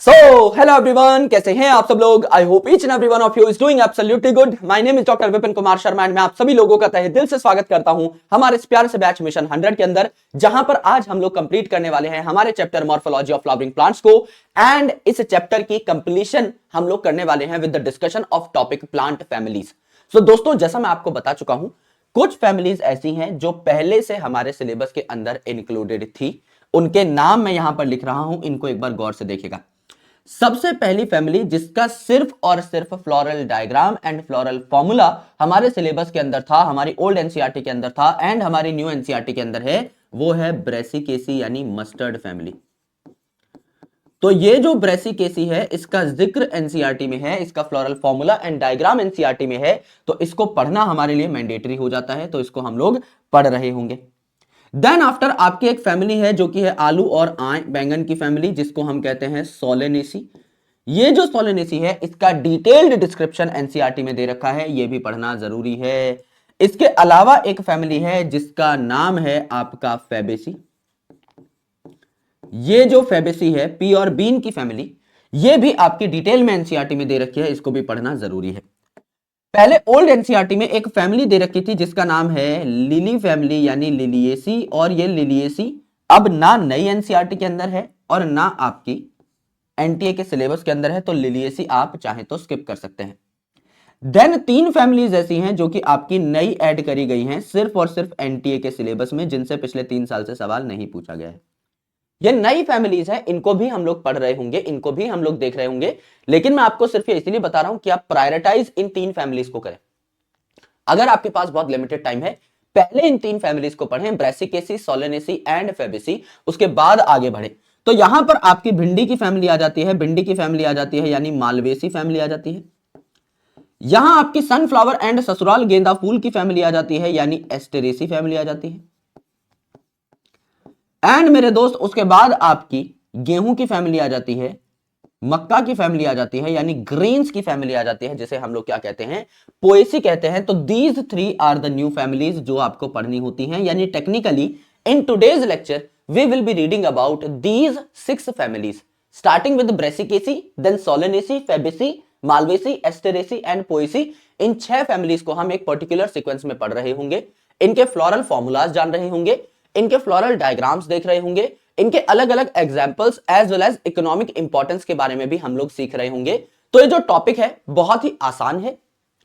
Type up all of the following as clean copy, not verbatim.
So hello everyone, कैसे हैं आप सब लोग। I hope each and every one of you is doing absolutely good. My name is doctor Vipin Kumar Sharma and मैं आप सभी लोगों का तहे दिल से स्वागत करता हूं हमारे इस प्यारे से बैच मिशन 100 के अंदर, जहां पर आज हम लोग कंप्लीट करने वाले हैं हमारे chapter morphology of flowering plants को। एंड इस चैप्टर की कंप्लीशन हम लोग करने वाले हैं with the discussion of topic plant families. So दोस्तों, जैसा मैं आपको बता चुका हूं, कुछ फैमिलीज ऐसी हैं जो पहले से हमारे सिलेबस के अंदर इंक्लूडेड थी। उनके नाम मैं यहां पर लिख रहा हूं, इनको एक बार गौर से देखिएगा। सबसे पहली फैमिली जिसका सिर्फ और सिर्फ floral diagram and floral formula हमारे सिलेबस के अंदर था, हमारी ओल्ड एनसीईआरटी के अंदर था एंड हमारी न्यू एनसीईआरटी के अंदर है, वो है ब्रेसिकेसी यानी मस्टर्ड फैमिली। तो ये जो ब्रेसिकेसी है, इसका जिक्र एनसीईआरटी में है, इसका floral formula and diagram NCERT में है, तो इसको पढ़ना हमारे लिए मैंडेटरी हो जाता है, तो इसको हम लोग पढ़ रहे होंगे। देन आफ्टर आपकी एक फैमिली है जो कि है आलू और बैंगन की फैमिली, जिसको हम कहते हैं सोलेनेसी। ये जो सोलेनेसी है, इसका डिटेल्ड डिस्क्रिप्शन एनसीईआरटी में दे रखा है, ये भी पढ़ना जरूरी है। इसके अलावा एक फैमिली है जिसका नाम है आपका फैबेसी। ये जो फैबेसी है, पी और बीन की फैमिली, ये भी आपकी डिटेल में एनसीईआरटी में दे रखी है, इसको भी पढ़ना जरूरी है। पहले ओल्ड एनसीईआरटी में एक फैमिली दे रखी थी जिसका नाम है लिली फैमिली यानी लिलिएसी, और ये लिलिएसी अब ना नई एनसीईआरटी के अंदर है और ना आपकी एनटीए के सिलेबस के अंदर है, तो लिलिएसी आप चाहे तो स्किप कर सकते हैं। देन तीन फैमिलीज ऐसी हैं जो कि आपकी नई ऐड करी गई हैं सिर्फ और सिर्फ एनटीए के सिलेबस में, जिनसे पिछले 3 साल से सवाल नहीं पूछा गया है। ये नई फैमिलीज है, इनको भी हम लोग पढ़ रहे होंगे, इनको भी हम लोग देख रहे होंगे, लेकिन मैं आपको सिर्फ ये इसलिए बता रहा हूं कि आप प्रायोरिटाइज इन 3 फैमिलीज को करें। अगर आपके पास बहुत लिमिटेड टाइम है, पहले इन 3 फैमिलीज को पढ़ें, ब्रेसिकेसी, सोलेनेसी एंड फेबेसी, उसके बाद आगे बढ़े। तो यहां पर आपकी भिंडी की फैमिली आ जाती है, भिंडी की फैमिली आ जाती है यानी मालवेसी फैमिली आ जाती है। यहां आपकी सनफ्लावर एंड ससुराल गेंदा फूल की फैमिली आ जाती है यानी एस्टेरेसी फैमिली आ जाती है। एंड मेरे दोस्त, उसके बाद आपकी गेहूं की फैमिली आ जाती है, मक्का की फैमिली आ जाती है यानी ग्रेन्स की फैमिली आ जाती है, जिसे हम लोग क्या कहते हैं, पोएसी कहते हैं। तो these 3 are the new families जो आपको पढ़नी होती हैं, यानी technically in today's lecture we will be reading about these 6 families starting with Brassicaceae, then Solanaceae, Fabaceae, Malvaceae, Asteraceae and Poaceae. इन 6 फैमिलीज को हम एक पर्टिकुलर सीक्वेंस में पढ़ रहे होंगे, इनके फ्लोरल फॉर्मूलाज जान रहे होंगे, इनके फ्लोरल डायग्राम्स देख रहे होंगे, इनके अलग अलग examples as well as economic importance के बारे में भी हम लोग सीख रहे होंगे। तो ये जो टॉपिक है बहुत ही आसान है,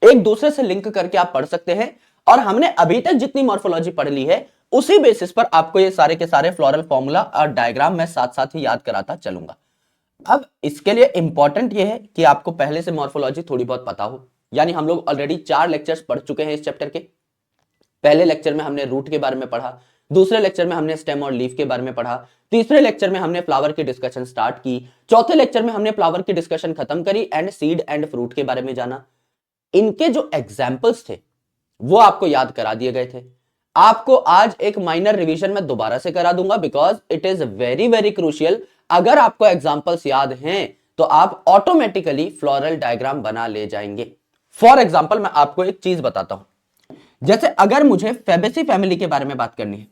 एक दूसरे से लिंक करके आप पढ़ सकते हैं, और हमने अभी तक जितनी मॉर्फोलॉजी पढ़ ली है उसी बेसिस पर आपको ये सारे के सारे फ्लोरल फॉर्मूला और डायग्राम मैं साथ साथ ही याद कराता चलूंगा। अब इसके लिए इंपॉर्टेंट यह है कि आपको पहले से मॉर्फोलॉजी थोड़ी बहुत पता हो, यानी हम लोग ऑलरेडी 4 लेक्चर्स पढ़ चुके हैं इस चैप्टर के। पहले लेक्चर में हमने रूट के बारे में पढ़ा, दूसरे लेक्चर में हमने स्टेम और लीफ के बारे में पढ़ा, तीसरे लेक्चर में हमने फ्लावर की डिस्कशन स्टार्ट की, चौथे लेक्चर में हमने फ्लावर की डिस्कशन खत्म करी एंड सीड एंड फ्रूट के बारे में जाना। इनके जो एग्जाम्पल्स थे वो आपको याद करा दिए गए थे। आपको आज एक माइनर रिवीजन में दोबारा से करा दूंगा, because it is very very crucial. अगर आपको एग्जाम्पल्स याद हैं तो आप ऑटोमेटिकली फ्लोरल डायग्राम बना ले जाएंगे। फॉर एग्जाम्पल मैं आपको एक चीज बताता हूं, जैसे अगर मुझे फेबेसी फैमिली के बारे में बात करनी है,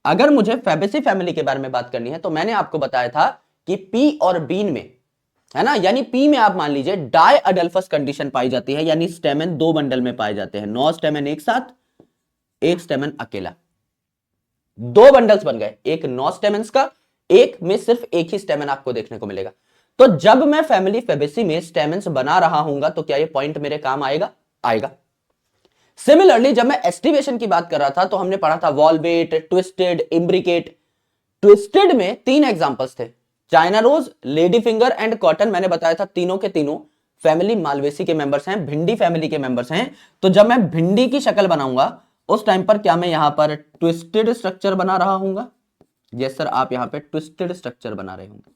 अगर मुझे फेबेसी फैमिली के बारे में बात करनी है तो मैंने आपको बताया था कि पी और बीन में, है ना, यानी पी में आप मान लीजिए डाई अडल्फस कंडीशन पाई जाती है, यानी स्टेमन 2 बंडल में पाए जाते हैं, 9 स्टेमन एक साथ, एक स्टेमन अकेला, 2 बंडल्स बन गए, एक 9 स्टेमन्स का, एक में सिर्फ एक ही स्टेमन आपको देखने को मिलेगा। तो जब मैं फैमिली फेबेसी में स्टेमन्स बना रहा हूंगा तो क्या ये पॉइंट मेरे काम आएगा? आएगा। सिमिलरली जब मैं एस्टिवेशन की बात कर रहा था तो हमने पढ़ा था वॉल्वेट, ट्विस्टेड, इम्ब्रिकेट। ट्विस्टेड में 3 एग्जांपल्स थे, China rose, lady finger and cotton. मैंने बताया था तीनों के तीनों फैमिली मालवेसी के मेंबर्स हैं, भिंडी फैमिली के मेंबर्स हैं। तो जब मैं भिंडी की शक्ल बनाऊंगा उस टाइम पर क्या मैं यहां पर ट्विस्टेड स्ट्रक्चर बना रहा हूंगा? यस सर, आप यहां पे ट्विस्टेड स्ट्रक्चर बना रहे होंगे।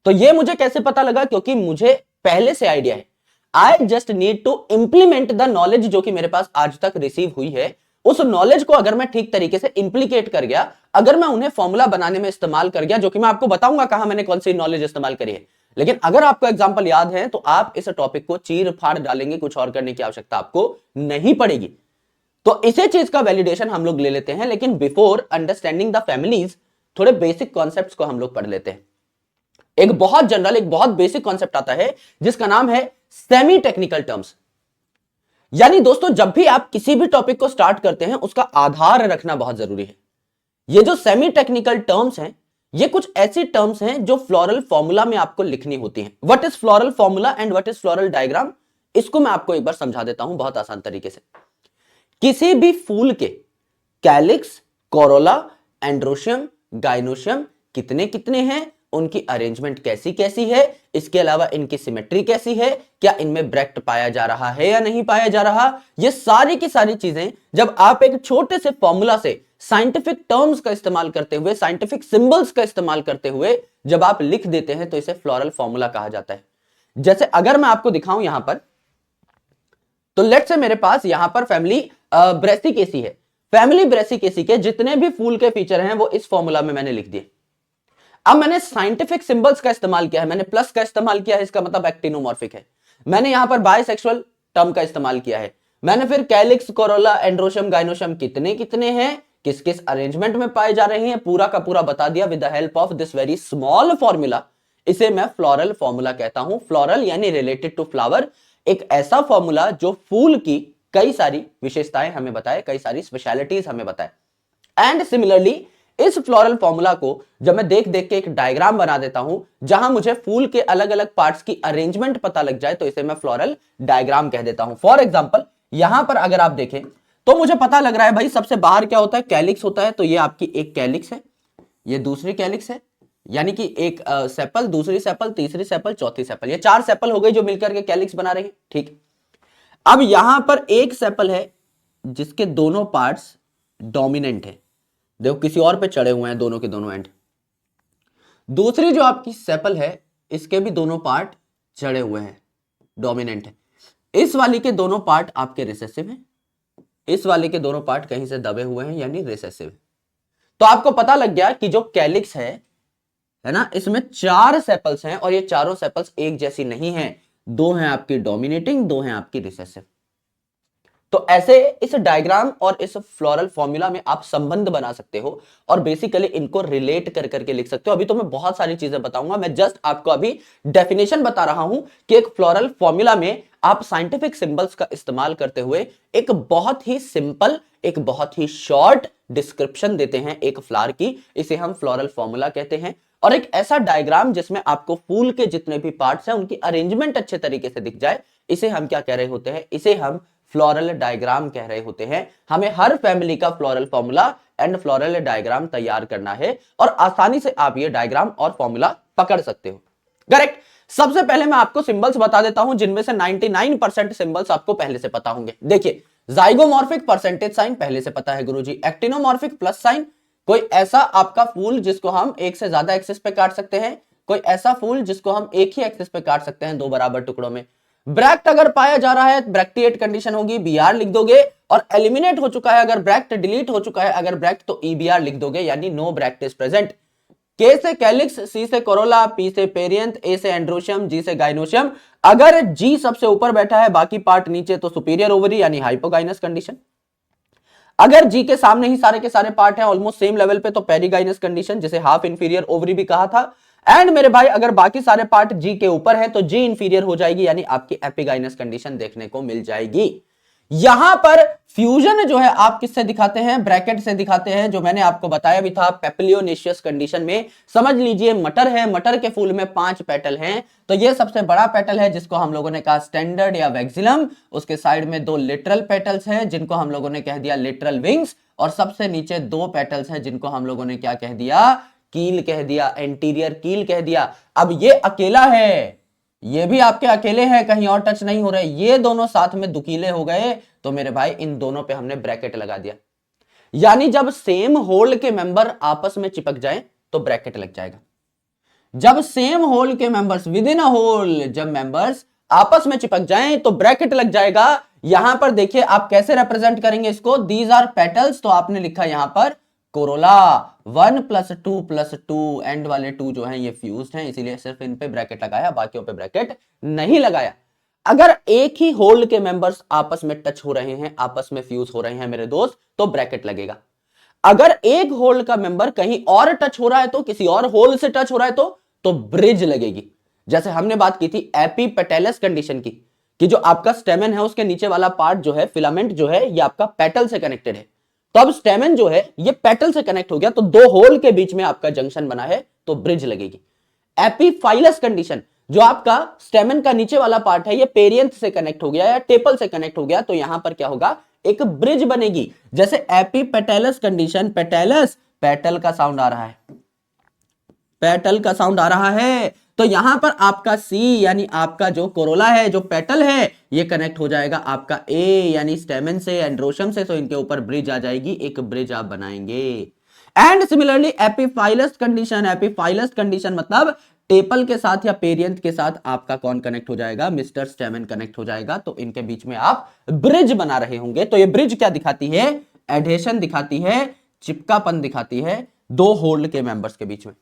तो ये मुझे कैसे पता लगा? क्योंकि मुझे पहले से आइडिया है। I just need to implement the knowledge जो कि मेरे पास आज तक रिसीव हुई है। उस नॉलेज को अगर मैं ठीक तरीके से इंप्लीकेट कर गया, अगर मैं उन्हें फॉर्मूला बनाने में इस्तेमाल कर गया, जो कि मैं आपको बताऊंगा कहां मैंने कौन सी नॉलेज इस्तेमाल करी है, लेकिन अगर आपको एग्जांपल याद है तो आप इस टॉपिक को चीर फाड़ डालेंगे, कुछ और करने की आवश्यकता आपको नहीं पड़ेगी। तो इसे चीज का वैलिडेशन हम लोग ले लेते हैं, लेकिन बिफोर अंडरस्टैंडिंग द फैमिलीज थोड़े बेसिक कॉन्सेप्ट्स को हम लोग पढ़ लेते हैं। एक बहुत जनरल, एक बहुत बेसिक कॉन्सेप्ट आता है जिसका नाम है सेमी टेक्निकल टर्म्स। यानी दोस्तों जब भी आप किसी भी टॉपिक को स्टार्ट करते हैं उसका आधार रखना बहुत जरूरी है। ये जो सेमी टेक्निकल टर्म्स हैं ये कुछ ऐसी टर्म्स हैं जो फ्लोरल फॉर्मूला में आपको लिखनी होती हैं। What is floral formula and what is floral diagram, इसको मैं आपको एक बार समझा देता हूं बहुत आसान तरीके से। किसी भी फूल के कैलिक्स, कोरोला, एंड्रोशियम, गाइनोशियम कितने कितने हैं, उनकी अरेंजमेंट कैसी कैसी है, इसके अलावा इनकी सिमेट्री कैसी है, क्या इनमें ब्रैक्ट पाया जा रहा है या नहीं पाया जा रहा, ये सारी की सारी चीजें जब आप एक छोटे से फॉर्मूला से साइंटिफिक टर्म्स का इस्तेमाल करते हुए, साइंटिफिक सिंबल्स का इस्तेमाल करते हुए जब आप लिख देते हैं तो इसे फ्लोरल फॉर्मूला कहा जाता है। जैसे अगर मैं आपको दिखाऊं यहां पर, तो लेट्स से मेरे पास यहां पर फैमिली ब्रेसिकेसी है। फैमिली ब्रेसिकेसी के जितने भी फूल के फीचर हैं वो इस फॉर्मूला में मैंने लिख दिए। अब मैंने साइंटिफिक सिंबल्स का इस्तेमाल किया है, मैंने प्लस का इस्तेमाल किया है, इसका मतलब एक्टिनोमॉर्फिक है। मैंने यहां पर बायसेक्सुअल टर्म का इस्तेमाल किया है। मैंने फिर कैलिक्स, कोरोला, एंड्रोशियम, गाइनोशियम कितने कितने हैं, किस किस अरेंजमेंट में पाए जा रहे हैं, पूरा का पूरा बता दिया with the help of this very small formula. इसे मैं फ्लोरल फॉर्मूला कहता हूं। फ्लोरल यानी रिलेटेड टू फ्लावर, एक ऐसा फॉर्मूला जो फूल की कई सारी विशेषताएं हमें बताए, कई सारी स्पेशलिटीज हमें बताए। एंड सिमिलरली इस फ्लोरल फॉर्मूला को जब मैं देख देख के एक डायग्राम बना देता हूं जहां मुझे फूल के अलग अलग पार्ट्स की अरेंजमेंट पता लग जाए तो इसे मैं फ्लोरल डायग्राम कह देता हूं। फॉर एग्जांपल यहां पर अगर आप देखें तो मुझे पता लग रहा है भाई सबसे बाहर क्या होता है, कैलिक्स होता है। तो ये आपकी एक कैलिक्स है, ये दूसरी कैलिक्स है, यानी कि एक सेपल, दूसरी सेपल, तीसरी सेपल, चौथी सेपल, ये 4 सेपल हो गई जो मिलकर के कैलिक्स बना रही है। ठीक, अब यहां पर एक सेपल है जिसके दोनों पार्ट्स डोमिनेंट है, देखो किसी और पे चढ़े हुए हैं दोनों के दोनों एंड। दूसरी जो आपकी सेपल है इसके भी दोनों पार्ट चढ़े हुए हैं, डोमिनेंट है। इस वाली के दोनों पार्ट आपके रिसेसिव हैं, इस वाले के दोनों पार्ट कहीं से दबे हुए हैं यानी रिसेसिव। तो आपको पता लग गया कि जो कैलिक्स है ना, इसमें 4 सेपल्स हैं और ये चारों सेपल्स एक जैसी नहीं हैं, 2 हैं आपकी डोमिनेटिंग, 2 हैं आपकी रिसेसिव। तो ऐसे इस डायग्राम और इस फ्लोरल फॉर्मूला में आप संबंध बना सकते हो और बेसिकली इनको रिलेट कर करके लिख सकते हो। अभी तो मैं बहुत सारी चीजें बताऊंगा, मैं जस्ट आपको अभी डेफिनेशन बता रहा हूं कि एक फ्लोरल फॉर्मूला में आप साइंटिफिक सिंबल्स का इस्तेमाल करते हुए एक बहुत ही सिंपल, एक बहुत ही शॉर्ट डिस्क्रिप्शन देते हैं एक फ्लावर की, इसे हम फ्लोरल फॉर्मूला कहते हैं। और एक ऐसा डायग्राम जिसमें आपको फूल के जितने भी पार्ट्स हैं उनकी अरेंजमेंट अच्छे तरीके से दिख जाए, इसे हम क्या कह रहे होते हैं, इसे हम फ्लोरल डायग्राम कह रहे होते हैं। हमें हर फैमिली का floral formula and floral diagram तैयार करना है और आसानी से आप ये डायग्राम और फॉर्मूला पकड़ सकते हो। करेक्ट। सबसे पहले मैं आपको सिंबल्स बता देता हूं जिनमें से 99% सिंबल्स आपको पहले से पता होंगे। देखिए, जाइगोमॉर्फिक परसेंटेज साइन पहले से पता है गुरुजी, एक्टिनोमॉर्फिक प्लस साइन, कोई ऐसा आपका फूल जिसको हम एक से ज्यादा एक्सिस पे काट सकते हैं, कोई ऐसा फूल जिसको हम एक ही एक्सिस पे काट सकते हैं 2 बराबर टुकड़ों में। ब्रैक्ट अगर पाया जा रहा है ब्रैक्टिएट कंडीशन होगी, बीआर लिख दोगे, और एलिमिनेट हो चुका है अगर ब्रैक्ट, डिलीट हो चुका है अगर ब्रैक्ट, तो ईबीआर लिख दोगे, यानी नो ब्रैक्ट इज प्रेजेंट। के से कैलिक्स, सी से कोरोला, पी से पेरियंथ, ए से एंड्रोशियम, जी से गाइनोशियम। अगर जी सबसे ऊपर बैठा है बाकी पार्ट नीचे तो सुपीरियर ओवरी यानी हाइपोगाइनस कंडीशन। अगर जी के सामने ही सारे के सारे पार्ट हैं ऑलमोस्ट सेम लेवल पे तो पेरीगाइनस कंडीशन, जिसे हाफ इंफीरियर ओवरी भी कहा था। एंड मेरे भाई अगर बाकी सारे पार्ट जी के ऊपर हैं तो जी इंफीरियर हो जाएगी, यानी आपकी एपिगाइनस कंडीशन देखने को मिल जाएगी। यहां पर फ्यूजन जो है आप किससे दिखाते हैं, ब्रैकेट से दिखाते हैं, जो मैंने आपको बताया भी था पेपिलियोनेशियस कंडीशन में। समझ लीजिए मटर है, मटर के फूल में 5 पेटल हैं, तो ये सबसे बड़ा पेटल है जिसको हम लोगों ने कहा स्टैंडर्ड या वैक्सिलम, उसके साइड में 2 लिटरल पेटल्स हैं जिनको हम लोगों ने कह दिया लिटरल विंग्स, और सबसे नीचे 2 पेटल्स हैं जिनको हम लोगों ने क्या कह दिया, कील कह दिया, एंटीरियर कील कह दिया। अब ये अकेला है, ये भी आपके अकेले हैं, कहीं और टच नहीं हो रहे, ये दोनों साथ में दुकीले हो गए तो मेरे भाई इन दोनों पे हमने ब्रैकेट लगा दिया। यानी जब सेम होल के मेंबर आपस में चिपक जाएं तो ब्रैकेट लग जाएगा। जब सेम होल के members within a whorl, जब मेंबर्स आपस में चिपक जाएं तो ब्रैकेट लग जाएगा। यहां पर देखिए आप कैसे रिप्रेजेंट करेंगे इसको, दीज आर पेटल्स, तो आपने लिखा यहां पर कोरोला, 1 + 2 + 2, एंड वाले 2 जो हैं ये फ्यूज्ड हैं, इसीलिए सिर्फ इन पे ब्रैकेट लगाया, बाकियों पे ब्रैकेट नहीं लगाया। अगर एक ही होल्ड के मेंबर्स आपस में टच हो रहे हैं, आपस में फ्यूज हो रहे हैं मेरे दोस्त, तो ब्रैकेट लगेगा। अगर एक होल्ड का मेंबर कहीं और टच हो रहा है तो, किसी और होल से टच हो रहा है तो तो ब्रिज लगेगी। जैसे हमने बात की थी एपीपेटलस कंडीशन की, कि जो आपका स्टेमन है उसके नीचे वाला पार्ट जो है, फिलामेंट जो है, ये आपका पेटल से कनेक्टेड है। तो अब स्टेमन जो है ये पेटल से कनेक्ट हो गया, तो दो होल के बीच में आपका जंक्शन बना है, तो ब्रिज लगेगी। एपीफाइलस कंडीशन, जो आपका स्टेमन का नीचे वाला पार्ट है ये पेरियंथ से कनेक्ट हो गया या टेपल से कनेक्ट हो गया, तो यहां पर क्या होगा, एक ब्रिज बनेगी। जैसे एपीपेटलस कंडीशन, पेटलस, पेटल का साउंड आ रहा है, पेटल का साउंड आ रहा है, तो यहां पर आपका सी यानी आपका जो कोरोला है, जो पेटल है, ये कनेक्ट हो जाएगा आपका ए यानी स्टेमन से, एंड्रोशम से, तो इनके ऊपर ब्रिज आ जाएगी, एक ब्रिज आप बनाएंगे। And similarly epiphyllous condition, epiphyllous condition मतलब टेपल के साथ या पेरियंथ के साथ आपका कौन कनेक्ट हो जाएगा, मिस्टर स्टेमन कनेक्ट हो जाएगा, तो इनके बीच में आप ब्रिज बना रहे होंगे। तो ये ब्रिज क्या दिखाती है, एडहेशन दिखाती है, चिपकापन दिखाती है दो होल्ड के मेंबर्स के बीच में।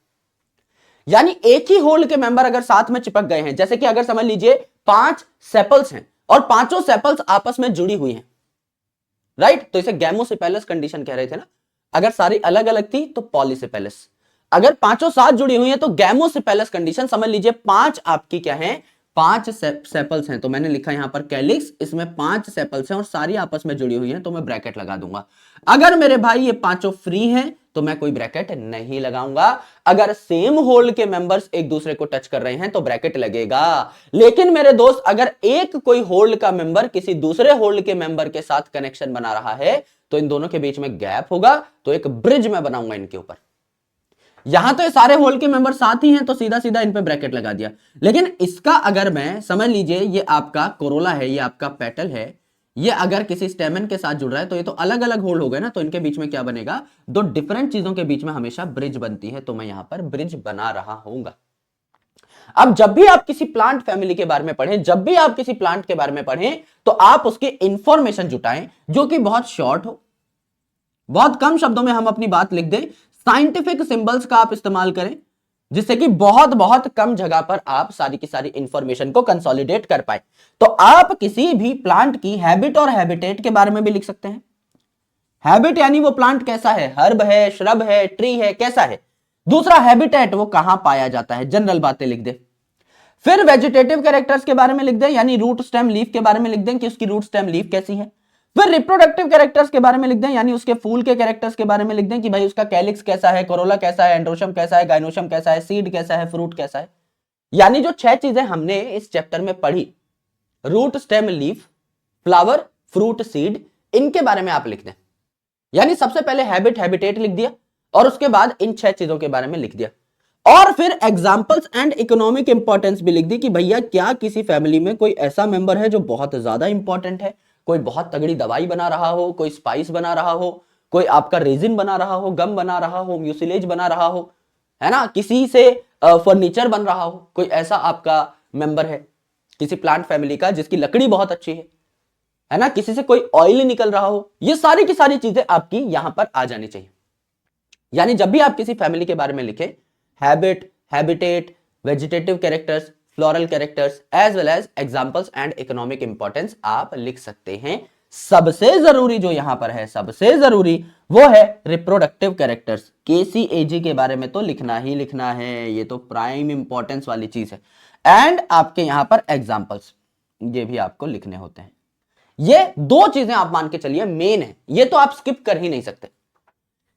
यानी एक ही होल्ड के मेंबर अगर साथ में चिपक गए हैं, जैसे कि अगर समझ लीजिए 5 सेपल्स हैं और पांचों सेपल्स आपस में जुड़ी हुई हैं, राइट, तो इसे गैमोसेपेलस कंडीशन कह रहे थे ना। अगर सारी अलग अलग थी तो पॉलीसेपेलस, अगर पांचों साथ जुड़ी हुई हैं तो गैमोसेपेलस कंडीशन। समझ लीजिए 5 आपकी क्या है, 5 सेपल्स हैं, तो मैंने लिखा यहां पर कैलिक्स, इसमें 5 सेपल्स हैं और सारी आपस में जुड़ी हुई हैं, तो मैं ब्रैकेट लगा दूंगा। अगर मेरे भाई ये पांचों फ्री हैं तो मैं कोई ब्रैकेट नहीं लगाऊंगा। अगर सेम होल्ड के मेंबर्स एक दूसरे को टच कर रहे हैं तो ब्रैकेट लगेगा। लेकिन मेरे दोस्त अगर एक कोई होल्ड का मेंबर किसी दूसरे होल्ड के मेंबर के साथ कनेक्शन बना रहा है तो इन दोनों के बीच में गैप होगा, तो एक ब्रिज मैं बनाऊंगा इनके ऊपर। यहां तो ये सारे होल के मेंबर साथ ही हैं तो सीधा सीधा इन पे ब्रैकेट लगा दिया। लेकिन इसका अगर मैं समझ लीजिए ये आपका कोरोला है, ये आपका पेटल है, ये अगर किसी स्टेमन के साथ जुड़ रहा है तो ये तो अलग अलग होल्ड हो गए ना, तो इनके बीच में क्या बनेगा, दो डिफरेंट चीजों के बीच में हमेशा ब्रिज बनती है, तो मैं यहां पर ब्रिज बना रहा हूंगा। अब जब भी आप किसी प्लांट फैमिली के बारे में पढ़ें, जब भी आप किसी प्लांट के बारे में पढ़ें, तो आप उसकी इंफॉर्मेशन जुटाएं जो कि बहुत शॉर्ट हो, बहुत कम शब्दों में हम अपनी बात लिख दें। साइंटिफिक सिंबल्स का आप इस्तेमाल करें जिससे कि बहुत बहुत कम जगह पर आप सारी की सारी इंफॉर्मेशन को कंसोलिडेट कर पाए। तो आप किसी भी प्लांट की हैबिट और हैबिटेट के बारे में भी लिख सकते हैं। हैबिट यानी वो प्लांट कैसा है, हर्ब है, श्रब है, ट्री है, कैसा है। दूसरा हैबिटेट, वो कहां पाया जाता है, जनरल बातें लिख दे। फिर वेजिटेटिव कैरेक्टर्स के बारे में लिख दें, यानी रूट स्टेम लीफ के बारे में लिख दें कि उसकी रूट स्टेम लीफ कैसी है। फिर रिप्रोडक्टिव कैरेक्टर्स के बारे में लिख दें, यानी उसके फूल के कैरेक्टर्स के बारे में लिख दें कि भाई उसका कैलिक्स कैसा है, कोरोला कैसा है, एंड्रोशम कैसा है, गाइनोशम कैसा है, सीड कैसा है, फ्रूट कैसा है। यानी जो 6 चीजें हमने इस चैप्टर में पढ़ी, root stem leaf, flower, fruit, seed, इनके बारे में आप लिख दें। यानी सबसे पहले हैबिट हैबिटेट लिख दिया और उसके बाद इन 6 चीजों के बारे में लिख दिया, और फिर एग्जाम्पल्स एंड इकोनॉमिक इंपॉर्टेंस भी लिख दी कि भैया क्या किसी फैमिली में कोई ऐसा मेंबर है जो बहुत ज्यादा इंपॉर्टेंट है, कोई बहुत तगड़ी दवाई बना रहा हो, कोई स्पाइस बना रहा हो, कोई आपका रेजिन बना रहा हो, गम बना रहा हो, म्यूसिलेज बना रहा हो, है ना, किसी से फर्नीचर बन रहा हो, कोई ऐसा आपका मेंबर है किसी प्लांट फैमिली का जिसकी लकड़ी बहुत अच्छी है ना, किसी से कोई ऑयल निकल रहा हो। ये सारी की सारी चीजें आपकी यहां पर आ जानी चाहिए। यानी जब भी आप किसी फैमिली के बारे में लिखें, habit, habitat, vegetative characters, floral characters as well as examples and economic importance आप लिख सकते हैं। सबसे जरूरी जो यहां पर है, सबसे जरूरी वो है रिप्रोडक्टिव कैरेक्टर्स। केसीएजी के बारे में तो लिखना ही लिखना है, ये तो प्राइम इंपॉर्टेंस वाली चीज है। एंड आपके यहां पर एग्जांपल्स, ये भी आपको लिखने होते हैं। ये दो चीजें आप मान के चलिए मेन है, ये तो आप स्किप कर ही नहीं सकते।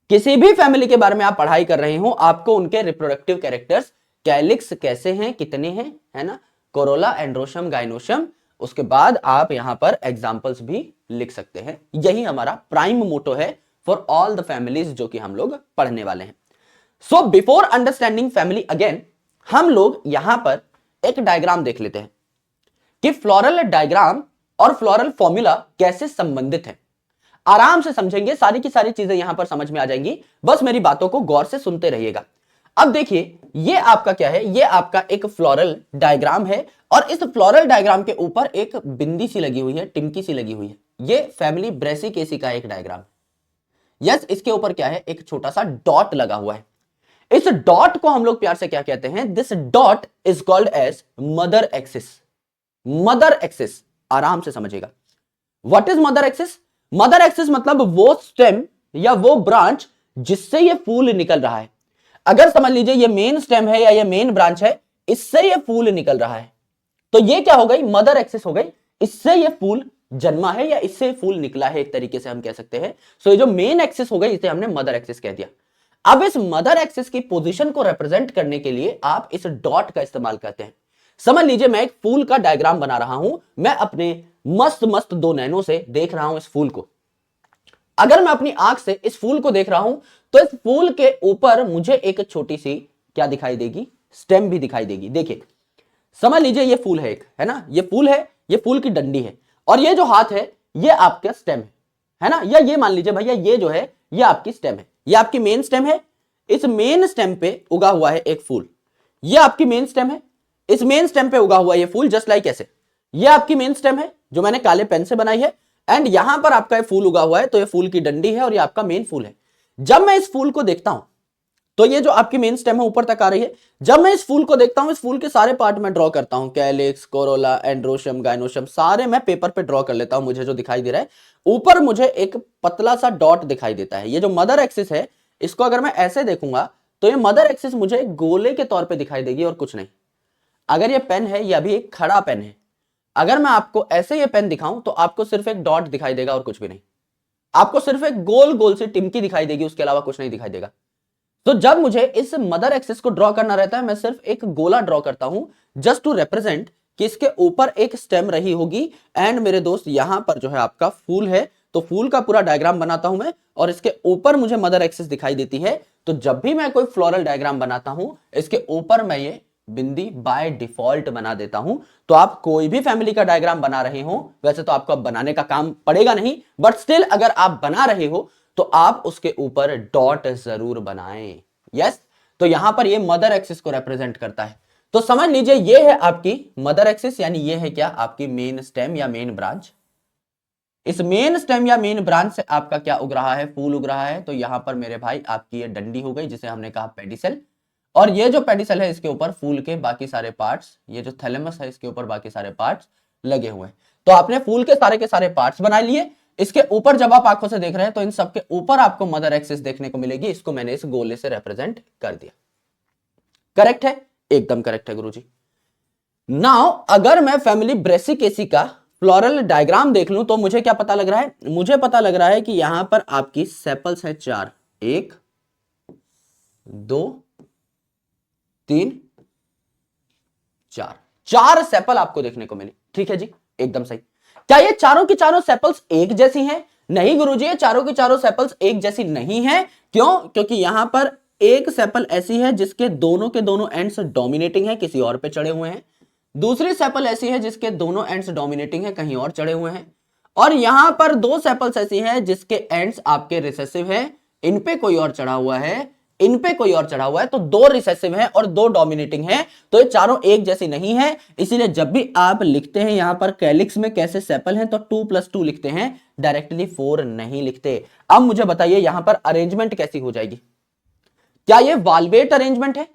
किसी भी फैमिली के बारे में आप पढ़ाई कर रहे हो, आपको उनके रिप्रोडक्टिव कैरेक्टर्स, कैलिक्स कैसे हैं, कितने हैं, है ना, कोरोला, एंड्रोशम, गाइनोशम, उसके बाद आप यहां पर एग्जांपल्स भी लिख सकते हैं। यही हमारा प्राइम मोटो है फॉर ऑल द फैमिलीज जो कि हम लोग पढ़ने वाले हैं। So before understanding family again, हम लोग यहां पर एक डायग्राम देख लेते हैं कि फ्लोरल डायग्राम और फ्लोरल फॉर्मूला कैसे संबंधित है। आराम से समझेंगे, सारी की सारी चीजें यहां पर समझ में आ जाएंगी, बस मेरी बातों को गौर से सुनते रहिएगा। अब देखिए, ये आपका क्या है, ये आपका एक फ्लोरल डायग्राम है और इस फ्लोरल डायग्राम के ऊपर एक बिंदी सी लगी हुई है, टिमकी सी लगी हुई है। ये फैमिली ब्रेसिकेसी का एक डायग्राम। यस, इसके ऊपर क्या है, एक छोटा सा डॉट लगा हुआ है। इस डॉट को हम लोग प्यार से क्या कहते हैं, this dot is called as mother axis. Mother axis, आराम से समझिएगा। What is mother axis? Mother axis मतलब वो स्टेम या वो ब्रांच जिससे ये फूल निकल रहा है। अगर समझ लीजिए ये मेन स्टेम है या ये मेन ब्रांच है, इससे ये फूल निकल रहा है, तो ये क्या हो गई, मदर एक्सिस हो गई, इससे ये फूल जन्मा है या इससे फूल निकला है, एक तरीके से हम कह सकते हैं। सो ये जो मेन एक्सिस हो गई इसे हमने मदर एक्सिस कह दिया। अब इस मदर एक्सिस की पोजीशन को रिप्रेजेंट करने के लिए आप इस डॉट का इस्तेमाल करते हैं। समझ लीजिए मैं एक फूल का डायग्राम बना रहा हूं, मैं अपने मस्त मस्त दो नैनों से देख रहा हूं इस फूल को। अगर मैं अपनी आंख से इस फूल को देख रहा हूं तो इस फूल के ऊपर मुझे एक छोटी सी क्या दिखाई देगी, स्टेम भी दिखाई देगी। देखिए समझ लीजिए ये फूल है एक, है ना, ये फूल है, ये फूल की डंडी है, और ये जो हाथ है ये आपका स्टेम है ना, या ये मान लीजिए भैया ये जो है ये आपकी स्टेम है, ये आपकी मेन स्टेम है। इस मेन स्टेम पे उगा हुआ है एक फूल, ये आपकी मेन स्टेम है, इस मेन स्टेम पे उगा हुआ ये फूल जस्ट लाइक ऐसे, ये आपकी मेन स्टेम है जो मैंने काले पेन से बनाई है, एंड यहां पर आपका ये फूल उगा हुआ है, तो ये फूल की डंडी है और ये आपका मेन फूल है। जब मैं इस फूल को देखता हूं तो ये जो आपकी मेन स्टेम है ऊपर तक आ रही है, जब मैं इस फूल को देखता हूं, इस फूल के सारे पार्ट में ड्रॉ करता हूं, कैलिक्स, कोरोला, एंड्रोशियम, गाइनोशियम, सारे मैं पेपर पे ड्रॉ कर लेता हूं। मुझे जो दिखाई दे रहा है ऊपर मुझे एक पतला सा डॉट दिखाई देता है। ये जो मदर एक्सिस है इसको अगर मैं ऐसे देखूंगा तो ये मदर एक्सिस मुझे एक गोले के तौर पर दिखाई देगी और कुछ नहीं। अगर ये पेन है, ये अभी एक खड़ा पेन है, अगर मैं आपको ऐसे ये पेन दिखाऊं तो आपको सिर्फ एक डॉट दिखाई देगा और कुछ भी नहीं, आपको सिर्फ एक गोल गोल सी टिमकी दिखाई देगी, उसके अलावा कुछ नहीं दिखाई देगा। तो जब मुझे इस मदर एक्सिस को ड्रॉ करना रहता है, मैं सिर्फ एक गोला ड्रॉ करता हूं जस्ट टू रिप्रेजेंट कि इसके ऊपर एक स्टेम रही होगी, एंड मेरे दोस्त यहां पर जो है आपका फूल है, तो फूल का पूरा डायग्राम बनाता हूं मैं, और इसके ऊपर मुझे मदर एक्सिस दिखाई देती है। तो जब भी मैं कोई फ्लोरल डायग्राम बनाता हूं इसके ऊपर मैं ये बिंदी बाय डिफॉल्ट बना देता हूं। तो आप कोई भी फैमिली का डायग्राम बना रहे हो, वैसे तो आपको अब बनाने का काम पड़ेगा नहीं, बट स्टिल अगर आप बना रहे हो तो आप उसके ऊपर डॉट जरूर बनाएं। यस, तो यहां पर ये मदर एक्सिस को रिप्रेजेंट करता है। तो समझ लीजिए ये है आपकी मदर एक्सिस, यानी ये है क्या, आपकी मेन स्टेम या मेन ब्रांच। इस मेन स्टेम या मेन ब्रांच से आपका क्या उग रहा है, फूल उग रहा है। तो यहां पर मेरे भाई आपकी ये डंडी हो गई जिसे हमने कहा पेडिसल, और ये जो पेडिसल है इसके ऊपर फूल के बाकी सारे पार्ट्स, ये जो थैलेमस है इसके ऊपर बाकी सारे पार्ट्स लगे हुए हैं। तो आपने फूल के सारे पार्ट्स बना लिए। इसके ऊपर जब आप आंखों से देख रहे हैं तो इन सबके ऊपर आपको मदर एक्सिस देखने को मिलेगी, इसको मैंने इस गोले से रिप्रेजेंट कर दिया। करेक्ट है, एकदम करेक्ट है गुरुजी। नाउ अगर मैं फैमिली ब्रेसिकेसी का फ्लोरल डायग्राम देख लूं तो मुझे क्या पता लग रहा है, मुझे पता लग रहा है कि यहां पर आपकी सेपल्स है 4, 1 2 3 4, 4 सेपल आपको देखने को मिली। ठीक है जी, एकदम सही। क्या ये चारों की चारों सेपल्स एक जैसी हैं? नहीं गुरुजी, ये चारों की चारों सेपल्स एक जैसी नहीं है। क्यों? क्योंकि यहां पर एक सेपल ऐसी है जिसके दोनों के दोनों एंड्स डोमिनेटिंग है, किसी और पे चढ़े हुए हैं। दूसरी सेपल ऐसी है जिसके दोनों एंड्स डोमिनेटिंग है, कहीं और चढ़े हुए हैं। और यहां पर 2 सेपल्स ऐसी है जिसके एंड्स आपके रिसेसिव है, इन पे कोई और चढ़ा हुआ है, इन पे कोई और चढ़ा हुआ है। तो 2 रिसेसिव है और 2 डोमिनेटिंग है, तो ये चारों एक जैसी नहीं है। इसीलिए जब भी आप लिखते हैं यहां पर कैलिक्स में कैसे सेपल हैं तो 2 + 2 लिखते हैं, डायरेक्टली 4 नहीं लिखते। अब मुझे बताइए यहां पर अरेंजमेंट कैसी हो जाएगी? क्या ये वाल्वेट अरेंजमेंट है?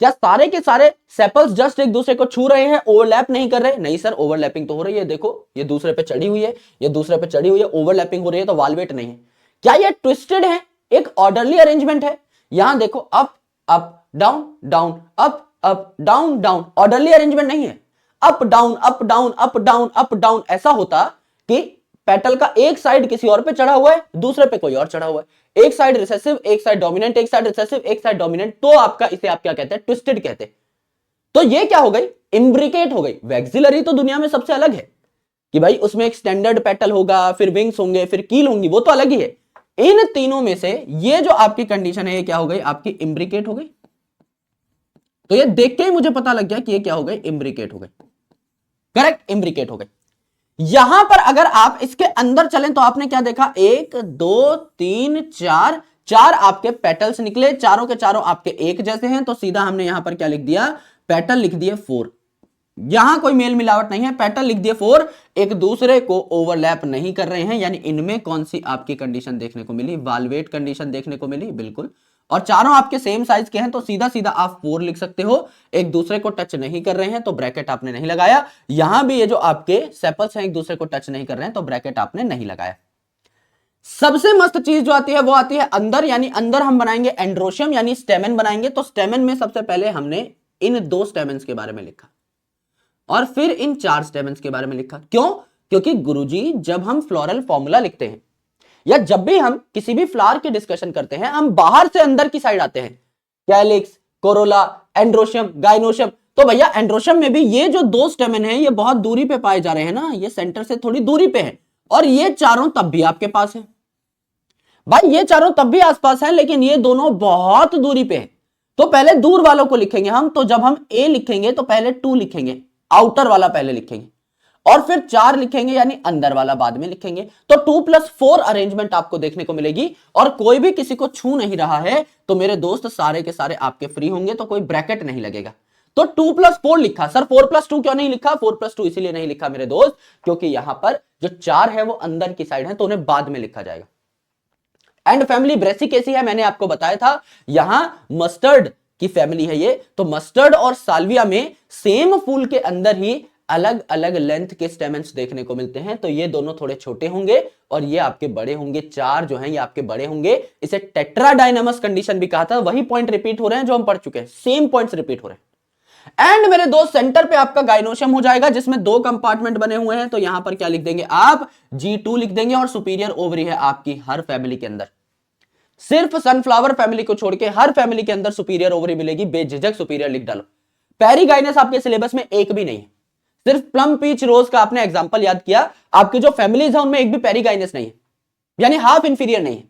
क्या सारे के सारे सेपल्स जस्ट एक दूसरे को छू रहे हैं, ओवरलैप नहीं कर रहे? नहीं सर, ओवरलैपिंग तो हो रही है। देखो ये दूसरे पे चढ़ी हुई है, ये दूसरे पे चढ़ी हुई है, ओवरलैपिंग हो रही है, तो वाल्वेट नहीं है। क्या ये ट्विस्टेड है? एक ऑर्डरली अरेंजमेंट है। यहां देखो up up down down up down down, orderly arrangement नहीं है। Up down up down up down up down, ऐसा होता कि पेटल का एक साइड किसी और पे चढ़ा हुआ है, दूसरे पे कोई और चढ़ा हुआ है, एक साइड रिसेसिव, एक साइड डोमिनेंट, एक साइड रिसेसिव, एक साइड डोमिनेंट, तो आपका इसे आप क्या कहते हैं? ट्विस्टेड कहते हैं। तो ये क्या हो गई? इम्ब्रिकेट हो गई। वैक्सिलरी तो दुनिया में सबसे अलग है कि भाई उसमें एक स्टैंडर्ड पेटल होगा, फिर विंग्स होंगे, फिर कील होंगी, वो तो अलग ही है। इन तीनों में से ये जो आपकी कंडीशन है ये क्या हो गई? आपकी इम्ब्रिकेट हो गई। तो ये देख के ही मुझे पता लग गया कि ये क्या हो गई? इम्ब्रिकेट हो गई। करेक्ट, इम्ब्रिकेट हो गई। यहां पर अगर आप इसके अंदर चलें तो आपने क्या देखा? 1 2 3 4, 4 आपके पेटल्स निकले, चारों के चारों आपके एक जैसे हैं, तो सीधा हमने यहां पर क्या लिख दिया? पेटल लिख दिए 4। यहां कोई मेल मिलावट नहीं है, पेटल लिख दिए 4, एक दूसरे को ओवरलैप नहीं कर रहे हैं। यानी इनमें कौन सी आपकी कंडीशन देखने को मिली? वाल्वेट कंडीशन देखने को मिली, बिल्कुल। और चारों आपके सेम साइज के हैं, तो सीधा सीधा आप 4 लिख सकते हो। एक दूसरे को टच नहीं कर रहे हैं तो ब्रैकेट आपने नहीं लगाया। यहां भी ये जो आपके सेपल्स हैं एक दूसरे को टच नहीं कर रहे हैं तो ब्रैकेट आपने नहीं लगाया। सबसे मस्त चीज जो आती है वो आती है अंदर, यानी अंदर हम बनाएंगे एंड्रोशियम यानी स्टेमन बनाएंगे। तो स्टेमन में सबसे पहले हमने इन 2 स्टेमन्स के बारे में लिखा और फिर इन 4 स्टेमन्स के बारे में लिखा। क्यों? क्योंकि गुरुजी जब हम फ्लोरल फॉर्मूला लिखते हैं या जब भी हम किसी भी फ्लावर की डिस्कशन करते हैं, हम बाहर से अंदर की साइड आते हैं, कैलिक्स, कोरोला, एंड्रोशियम, गाइनोशियम। तो भैया एंड्रोशियम में भी ये जो 2 स्टेमन है ये बहुत दूरी पे पाए जा रहे हैं ना, ये सेंटर से थोड़ी दूरी पे है, और ये चारों तब भी आपके पास है भाई, ये चारों तब भी आसपास है, लेकिन ये दोनों बहुत दूरी पे है। तो पहले दूर वालों को लिखेंगे हम, तो जब हम ए लिखेंगे तो पहले 2 लिखेंगे, आउटर वाला पहले लिखेंगे, और फिर 4 लिखेंगे यानी अंदर वाला बाद में लिखेंगे। तो 2+4 अरेंजमेंट आपको देखने को मिलेगी, और कोई भी किसी को छू नहीं रहा है तो मेरे दोस्त सारे के सारे आपके फ्री होंगे, तो कोई ब्रैकेट नहीं लगेगा। तो 2+4 लिखा। सर 4+2 क्यों नहीं लिखा? 4+2 इसीलिए नहीं लिखा मेरे दोस्त क्योंकि यहां पर जो 4 है वो अंदर की साइड है, तो उन्हें बाद में लिखा जाएगा। एंड फैमिली ब्रेसिकेसी है, मैंने आपको बताया था, यहां मस्टर्ड की फैमिली है ये। तो मस्टर्ड और साल्विया में सेम फूल के अंदर ही अलग अलग लेंथ के स्टेमेंस देखने को मिलते हैं। तो ये दोनों थोड़े छोटे होंगे और ये आपके बड़े होंगे, 4 जो हैं ये आपके बड़े होंगे। इसे टेट्राडाइनामस कंडीशन भी कहा था। वही पॉइंट रिपीट हो रहे हैं जो हम पढ़ चुके हैं, सेम पॉइंट्स रिपीट हो रहे हैं। एंड मेरे दोस्त सेंटर पे आपका गाइनोशियम हो जाएगा जिसमें 2 कंपार्टमेंट बने हुए हैं। तो यहां पर क्या लिख देंगे आप? G2 लिख देंगे। और सुपीरियर ओवरी है आपकी हर फैमिली के अंदर, सिर्फ सनफ्लावर फैमिली को छोड़ के हर फैमिली के अंदर सुपीरियर ओवरी मिलेगी। बेझिझक सुपीरियर लिख डालो। पेरीगाइनस आपके सिलेबस में एक भी नहीं है, सिर्फ प्लम पीच रोज का आपने एग्जांपल याद किया। आपकी जो फैमिलीज है उनमें एक भी पेरीगाइनस नहीं है, यानी हाफ इंफीरियर नहीं है,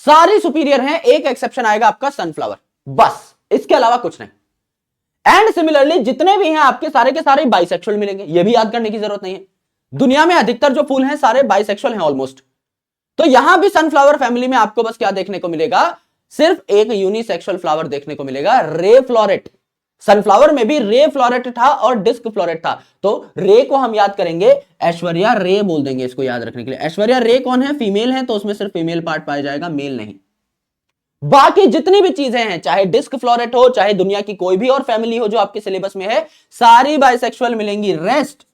सारी सुपीरियर हैं। एक एक्सेप्शन आएगा आपका सनफ्लावर, बस, इसके अलावा कुछ नहीं। एंड सिमिलरली जितने भी हैं आपके सारे के सारे बाइसेक्सुअल मिलेंगे, यह भी याद करने की जरूरत नहीं है। दुनिया में अधिकतर जो फूल हैं सारे बाइसेक्सुअल हैं ऑलमोस्ट। तो यहां भी सनफ्लावर फैमिली में आपको बस क्या देखने को मिलेगा? सिर्फ एक यूनिसेक्सुअल फ्लावर देखने को मिलेगा, रे फ्लोरेट। सनफ्लावर में भी रे फ्लोरेट था और डिस्क फ्लोरेट था। तो रे को हम याद करेंगे ऐश्वर्या रे बोल देंगे, इसको याद रखने के लिए। ऐश्वर्या रे कौन है? फीमेल है, तो उसमें सिर्फ फीमेल पार्ट पाया जाएगा, मेल नहीं। बाकी जितनी भी चीजें हैं, चाहे डिस्क फ्लोरेट हो, चाहे दुनिया की कोई भी और फैमिली हो जो आपके सिलेबस में है, सारी बाइसेक्सुअल मिलेंगी। रेस्ट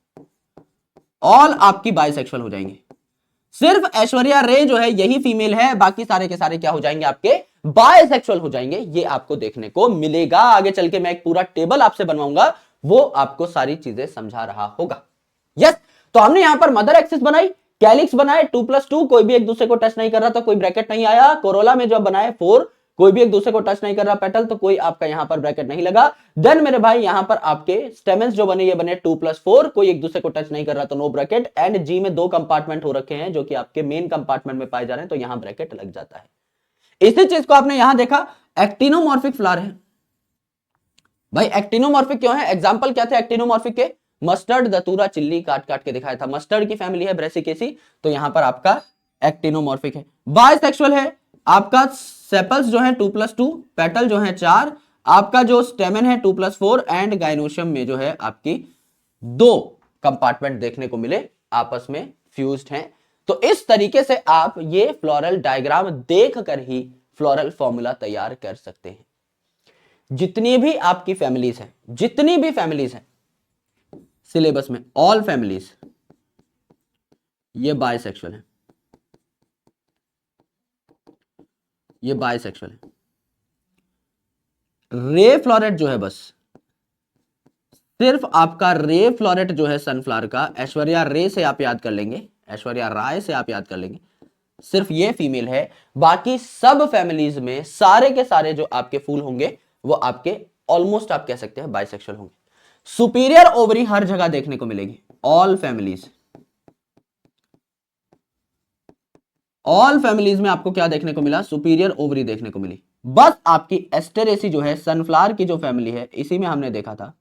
ऑल आपकी बाइसेक्सुअल हो जाएंगे। सिर्फ ऐश्वर्या रे जो है यही फीमेल है, बाकी सारे के सारे क्या हो जाएंगे? आपके बायसेक्सुअल हो जाएंगे। ये आपको देखने को मिलेगा। आगे चल के मैं एक पूरा टेबल आपसे बनवाऊंगा, वो आपको सारी चीजें समझा रहा होगा। यस, तो हमने यहां पर मदर एक्सिस बनाई, कैलिक्स बनाए 2+2, कोई भी एक दूसरे को टच नहीं कर रहा था, कोई ब्रैकेट नहीं आया। कोरोला में जब बनाए 4, कोई भी एक दूसरे को टच नहीं कर रहा पेटल, तो कोई आपका यहां पर ब्रैकेट नहीं लगा। देन मेरे भाई यहां पर आपके स्टेमेंस जो बने ये बने 2+4, कोई एक दूसरे को टच नहीं कर रहा तो नो ब्रैकेट। एंड जी में 2 कंपार्टमेंट हो रखे हैं जो कि आपके मेन कंपार्टमेंट में पाए जा रहे हैं, तो यहां ब्रैकेट लग जाता है। इसी चीज को आपने यहां देखा, एक्टिनोमॉर्फिक फ्लावर है भाई। एक्टिनोमॉर्फिक क्यों है? एग्जांपल क्या थे एक्टिनोमॉर्फिक के? मस्टर्ड, दतूरा, चिल्ली, काट काट के दिखाया था। मस्टर्ड की फैमिली है ब्रेसिकेसी, तो यहां पर आपका एक्टिनोमॉर्फिक है। बायसेक्सुअल है आपका सेपल्स जो है 2+2, पेटल जो है 4, आपका जो स्टेमन है 2+4, एंड गाइनोशियम में जो है आपकी 2 कंपार्टमेंट देखने को मिले, आपस में फ्यूज्ड हैं। तो इस तरीके से आप ये फ्लोरल डायग्राम देखकर ही फ्लोरल फॉर्मूला तैयार कर सकते हैं। जितनी भी आपकी फैमिलीज हैं, जितनी भी फैमिलीज हैं सिलेबस में, ऑल फैमिलीज ये बायसेक्सुअल है, ये बायसेक्सुअल है। रे फ्लोरेट जो है, बस सिर्फ आपका रे फ्लोरेट जो है सनफ्लावर का, ऐश्वर्या रे से आप याद कर लेंगे, ऐश्वर्या राय से आप याद कर लेंगे, सिर्फ ये फीमेल है। बाकी सब फैमिलीज में सारे के सारे जो आपके फूल होंगे वो आपके ऑलमोस्ट आप कह सकते हैं बाइसेक्सुअल होंगे। सुपीरियर ओवरी हर जगह देखने को मिलेगी, ऑल फैमिलीज। ऑल फैमिलीज में आपको क्या देखने को मिला? सुपीरियर ओवरी देखने को मिली। बस आपकी एस्टेरेसी जो है सनफ्लावर की जो फैमिली है, इसी में हमने देखा था,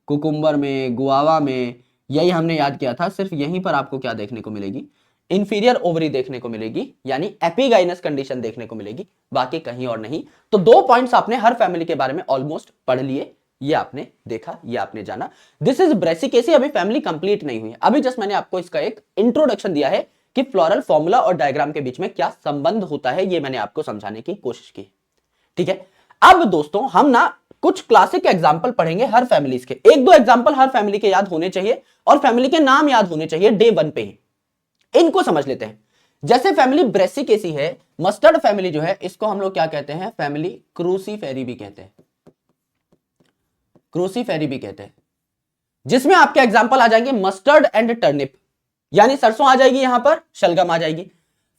कुकुम्बर में, गुआवा में, यही हमने याद किया था। सिर्फ यहीं पर आपको क्या देखने को मिलेगी? इंफीरियर ओवरी देखने को मिलेगी, यानी एपिगाइनस कंडीशन देखने को मिलेगी, बाकी कहीं और नहीं। तो 2 पॉइंट्स आपने हर फैमिली के बारे में ऑलमोस्ट पढ़ लिए, ये आपने देखा, ये आपने जाना। This is Brassicaceae. अभी फैमिली कंप्लीट नहीं हुई है, अभी जस्ट मैंने आपको इसका एक इंट्रोडक्शन दिया है कि फ्लोरल फॉर्मूला और डायग्राम के बीच में क्या संबंध होता है, ये मैंने आपको समझाने की कोशिश की। ठीक है, अब दोस्तों हम ना कुछ क्लासिक एग्जाम्पल पढ़ेंगे हर फैमिलीज के। 1-2 एग्जाम्पल हर फैमिली के याद होने चाहिए और फैमिली के नाम याद होने चाहिए डे 1 पे ही। इनको समझ लेते हैं। जैसे फैमिली ब्रेसिकेसी है, मस्टर्ड फैमिली जो है इसको हम लोग क्या कहते हैं, फैमिली क्रूसीफेरी भी कहते हैं, क्रूसीफेरी भी कहते हैं, जिसमें आपके एग्जांपल आ जाएंगे मस्टर्ड एंड टर्निप, यानी सरसों आ जाएगी, यहां पर शलगम आ जाएगी।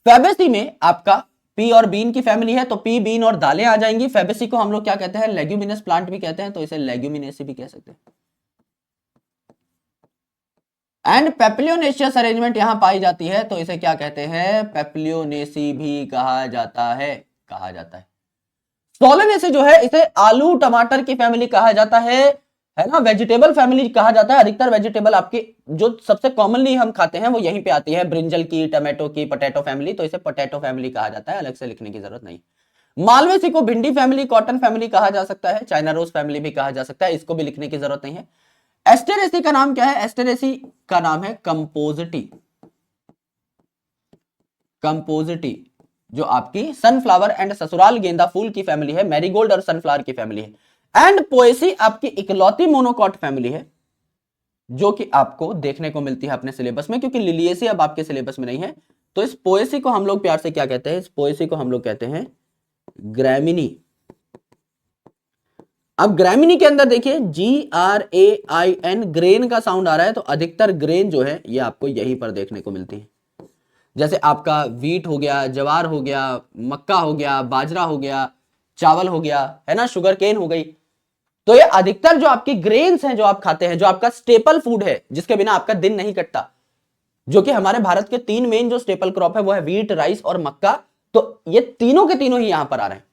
फैबेसी में आपका पी और बीन की फैमिली है, तो पी, बीन और दालें आ जाएंगी। फैबेसी को हम लोग क्या कहते हैं, लेग्यूमिनस प्लांट भी कहते हैं, तो इसे लेग्यूमिनेसी भी कह सकते हैं। एंड पेप्लियोनेशियस अरेंजमेंट यहां पाई जाती है, तो इसे क्या कहते हैं, पेप्लियोनेसी भी कहा जाता है, कहा जाता है। सोलेनेसी जो है इसे आलू टमाटर की फैमिली कहा जाता है ना, वेजिटेबल फैमिली कहा जाता है। अधिकतर वेजिटेबल आपकी जो सबसे कॉमनली हम खाते हैं वो यहीं पे आती है, ब्रिंजल की, टमाटो की, पोटैटो फैमिली, तो इसे पोटैटो फैमिली कहा जाता है, अलग से लिखने की जरूरत नहीं। मालवेसी को भिंडी फैमिली, कॉटन फैमिली कहा जा सकता है, चाइना रोज फैमिली भी कहा जा सकता है, इसको भी लिखने की जरूरत नहीं है। एस्टेरेसी का नाम क्या है, एस्टेरेसी का नाम है कंपोजिटी, कंपोजिटी जो आपकी सनफ्लावर एंड ससुराल गेंदा फूल की फैमिली है, मैरीगोल्ड और सनफ्लावर की फैमिली है। एंड पोएसी आपकी इकलौती मोनोकॉट फैमिली है जो कि आपको देखने को मिलती है अपने सिलेबस में, क्योंकि लिलिएसी अब आपके सिलेबस में नहीं है। तो इस पोएसी को हम लोग प्यार से क्या कहते हैं, इस पोएसी को हम लोग कहते हैं ग्रैमिनी। अब ग्रैमिनी के अंदर देखिए GRAIN, ग्रेन का साउंड आ रहा है, तो अधिकतर ग्रेन जो है ये आपको यहीं पर देखने को मिलती है। जैसे आपका वीट हो गया, जवार हो गया, मक्का हो गया, बाजरा हो गया, चावल हो गया, है ना, शुगर केन हो गई। तो ये अधिकतर जो आपकी ग्रेन्स हैं जो आप खाते हैं, जो आपका स्टेपल फूड है, जिसके बिना आपका दिन नहीं कटता, जो कि हमारे भारत के 3 मेन जो स्टेपल क्रॉप है वो है वीट, राइस और मक्का। तो ये तीनों के तीनों ही यहां पर आ रहे हैं।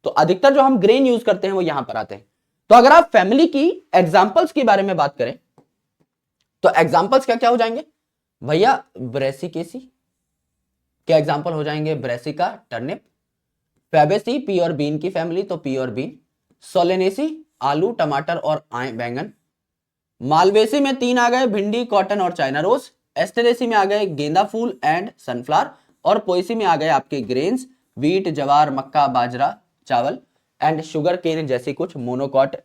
तो अधिकतर जो हम ग्रेन यूज करते हैं वो यहां पर आते हैं। तो अगर आप फैमिली की एग्जाम्पल्स के बारे में बात करें तो एग्जाम्पल्स क्या क्या हो जाएंगे भैया, ब्रेसिकेसी के एग्जाम्पल हो जाएंगे ब्रेसिका, टर्निप। फैबेसी पी और बीन की फैमिली, तो पी और बीन। सोलेनेसी आलू, टमाटर और बैंगन। मालवेसी में 3 आ गए, भिंडी, कॉटन और चाइना रोज। एस्टेरेसी में आ गए गेंदा फूल एंड सनफ्लावर। और पोएसी में आ गए आपके ग्रेन्स, वीट, जवार, मक्का, बाजरा, चावल एंड शुगर केन जैसी कुछ मोनोकॉट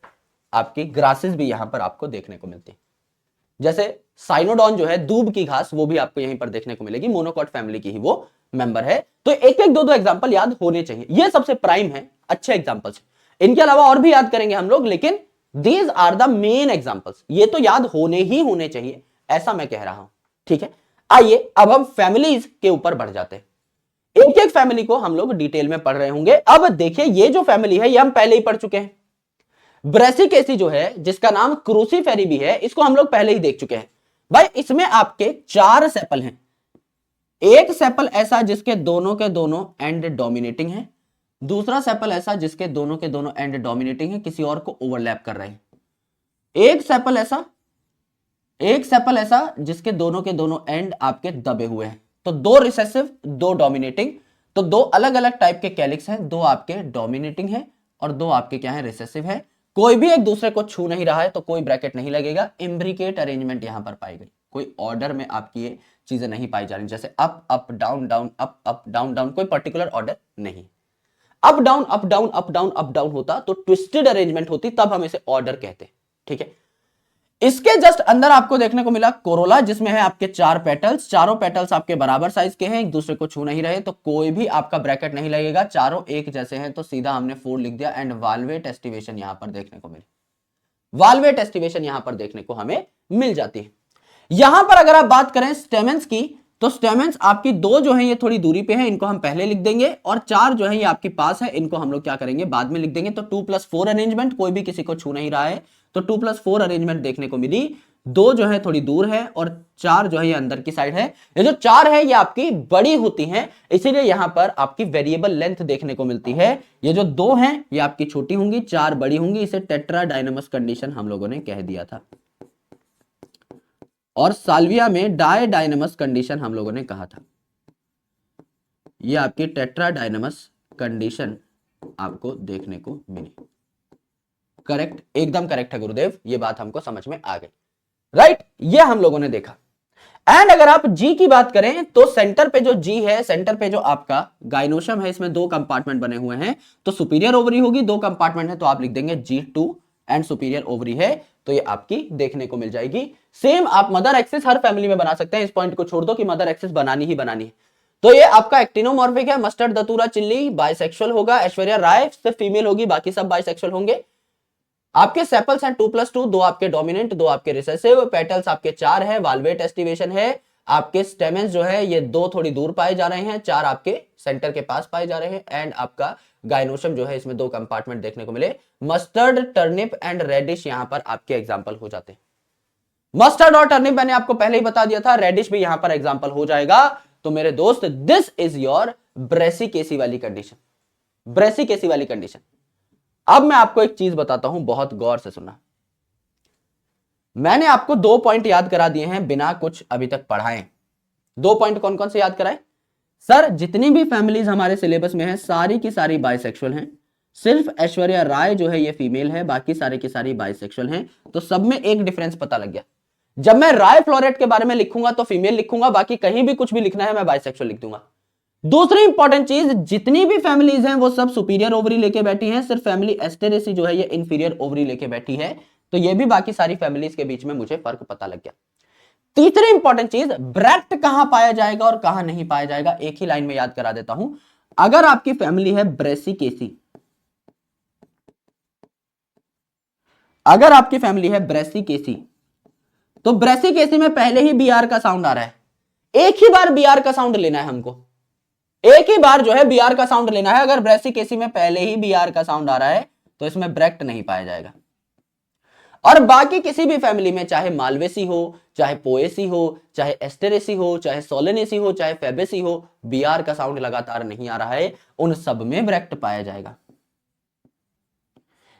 आपकी ग्रासेस भी यहां पर आपको देखने को मिलती है। जैसे साइनोडॉन जो है दूब की घास, वो भी आपको यहीं पर देखने को मिलेगी, मोनोकॉट फैमिली की ही वो मेंबर है। तो एक एक दो एग्जांपल याद होने चाहिए, ये सबसे प्राइम है, अच्छे एग्जांपल्स। इनके अलावा और भी याद करेंगे हम लोग, लेकिन these are the main examples, ये तो याद होने चाहिए, ऐसा मैं कह रहा हूं। ठीक है, आइए अब हम फैमिलीज के ऊपर बढ़ जाते हैं। एक एक फैमिली को हम लोग डिटेल में पढ़ रहे होंगे। अब देखिए ये जो फैमिली है ये हम पहले ही पढ़ चुके हैं। ब्रेसिकेसी जो है, जिसका नाम क्रूसीफेरी भी है, इसको हम लोग पहले ही देख चुके हैं। भाई इसमें आपके 4 सेपल हैं। एक सेपल ऐसा जिसके दोनों के दोनों एंड डोमिनेटिंग है, दूसरा सेपल ऐसा जिसके दोनों के दोनों एंड डोमिनेटिंग है, किसी और को ओवरलैप कर रहे हैं। एक सेपल ऐसा जिसके दोनों के दोनों एंड आपके दबे हुए हैं। तो 2 रिसेसिव, 2 डोमिनेटिंग, तो 2 अलग अलग टाइप के कैलिक्स हैं, 2 आपके डोमिनेटिंग है और 2 आपके क्या है, रिसेसिव है। कोई भी एक दूसरे को छू नहीं रहा है, तो कोई ब्रैकेट नहीं लगेगा। इम्ब्रिकेट अरेंजमेंट यहां पर पाई गई, कोई ऑर्डर में आपकी ये चीजें नहीं पाई जा रही, जैसे up up down down, up up down down, कोई पर्टिकुलर ऑर्डर नहीं। Up down up down up down up down होता तो ट्विस्टेड अरेंजमेंट होती, तब हम इसे ऑर्डर कहते। ठीक है, इसके जस्ट अंदर आपको देखने को मिला कोरोला, जिसमें है आपके 4 पेटल्स, चारों पेटल्स आपके बराबर साइज के हैं, एक दूसरे को छू नहीं रहे, तो कोई भी आपका ब्रैकेट नहीं लगेगा, चारों एक जैसे हैं, तो सीधा हमने 4 लिख दिया। एंड वाल्वेट एस्टिवेशन यहां पर देखने को मिली, वाल्वेट एस्टिवेशन यहां पर देखने को हमें मिल जाती है। यहां पर अगर आप बात करें स्टेमेंस की, तो स्टेमेंस आपकी 2 जो है ये थोड़ी दूरी पे है, इनको हम पहले लिख देंगे, और 4 जो है ये आपके पास है, इनको हम लोग क्या करेंगे, बाद में लिख देंगे। तो 2+4 अरेंजमेंट, कोई भी किसी को छू नहीं रहा है, तो 2+4 अरेंजमेंट देखने को मिली। 2 जो है थोड़ी दूर है और 4 जो है ये अंदर की साइड है। ये जो 4 है ये आपकी बड़ी होती हैं, इसीलिए यहां पर आपकी वेरिएबल लेंथ देखने को मिलती है। ये जो 2 हैं ये आपकी छोटी होंगी, 4 बड़ी होंगी, इसे टेट्राडाइनमस कंडीशन हम लोगों ने कह दिया था। और साल्विया में डायडाइनमस कंडीशन हम लोगों ने कहा था। ये आपकी टेट्राडाइनमस कंडीशन आपको देखने को मिली। करेक्ट, एकदम करेक्ट है गुरुदेव, ये बात हमको समझ में आ गई। राइट, ये हम लोगों ने देखा। एंड अगर आप जी की बात करें तो सेंटर पे जो जी है, सेंटर पे जो आपका गाइनोशम है, इसमें 2 कंपार्टमेंट बने हुए हैं, तो सुपीरियर ओवरी होगी, 2 कंपार्टमेंट है, तो आप लिख देंगे G2 एंड सुपीरियर ओवरी है, तो ये आपकी देखने को मिल जाएगी। सेम आप मदर एक्सिस हर फैमिली में बना सकते हैं, इस पॉइंट को छोड़ दो कि मदर एक्सिस बनानी ही बनानी है। तो ये आपका एक्टिनोमॉर्फिक है। मस्टर्ड, दतूरा, चिल्ली बाइसेक्सुअल होगा। ऐश्वर्या राय सिर्फ फीमेल होगी, बाकी सब बाइसेक्सुअल होंगे। आपके सेपल्स हैं 2+2, 2 आपके डोमिनेंट, 2 आपके रिसेसिव। पेटल्स आपके 4 है। वाल्वेट एस्टिवेशन है। आपके स्टेमेंस जो है ये 2 थोड़ी दूर पाए जा रहे हैं, 4 आपके सेंटर के पास पाए जा रहे हैं। एंड आपका गाइनोशम जो है इसमें 2 कंपार्टमेंट देखने को मिले। मस्टर्ड, टर्निप एंड रेडिश यहां पर आपके एग्जाम्पल हो जाते हैं। मस्टर्ड और टर्निप मैंने आपको पहले ही बता दिया था, रेडिश भी यहां पर एग्जाम्पल हो जाएगा। तो मेरे दोस्त दिस इज योर ब्रेसिकेसी वाली कंडीशन, ब्रेसिकेसी वाली कंडीशन। अब मैं आपको एक चीज बताता हूं, बहुत गौर से सुनना। मैंने आपको 2 पॉइंट याद करा दिए हैं बिना कुछ अभी तक पढ़ाए। 2 पॉइंट कौन कौन से याद कराए? सर जितनी भी फैमिलीज हमारे सिलेबस में है सारी की सारी बाइसेक्सुअल हैं। सिर्फ ऐश्वर्या राय जो है ये फीमेल है, बाकी सारे की सारी बाइसेक्सुअल हैं। तो सब में एक डिफरेंस पता लग गया। जब मैं राय फ्लोरेट के बारे में लिखूंगा तो फीमेल लिखूंगा, बाकी कहीं भी कुछ भी लिखना है मैं बाइसेक्सुअल लिख दूंगा। दूसरी इंपॉर्टेंट चीज, जितनी भी फैमिलीज हैं वो सब सुपीरियर ओवरी लेके बैठी हैं, सिर्फ फैमिली एस्टेरेसी जो है ये इंफीरियर ओवरी लेके बैठी है। तो ये भी बाकी सारी फैमिलीज के बीच में मुझे फर्क पता लग गया। तीसरी इंपॉर्टेंट चीज, ब्रैक्ट कहां पाया जाएगा और कहां नहीं पाया जाएगा, एक ही लाइन में याद करा देता हूं। अगर आपकी फैमिली है ब्रेसिकेसी, अगर आपकी फैमिली है ब्रेसिकेसी, तो ब्रेसिकेसी में पहले ही बीआर का साउंड आ रहा है। एक ही बार बीआर का साउंड लेना है हमको, एक ही बार जो है बीआर का साउंड लेना है। अगर ब्रेसिकेसी में पहले ही बीआर का साउंड आ रहा है तो इसमें ब्रैक्ट नहीं पाया जाएगा। और बाकी किसी भी फैमिली में, चाहे मालवेसी हो, चाहे पोएसी हो, चाहे एस्टेरेसी हो, चाहे सोलेनेसी हो, चाहे फेबेसी हो, बीआर का साउंड लगातार नहीं आ रहा है, उन सब में ब्रैक्ट पाया जाएगा।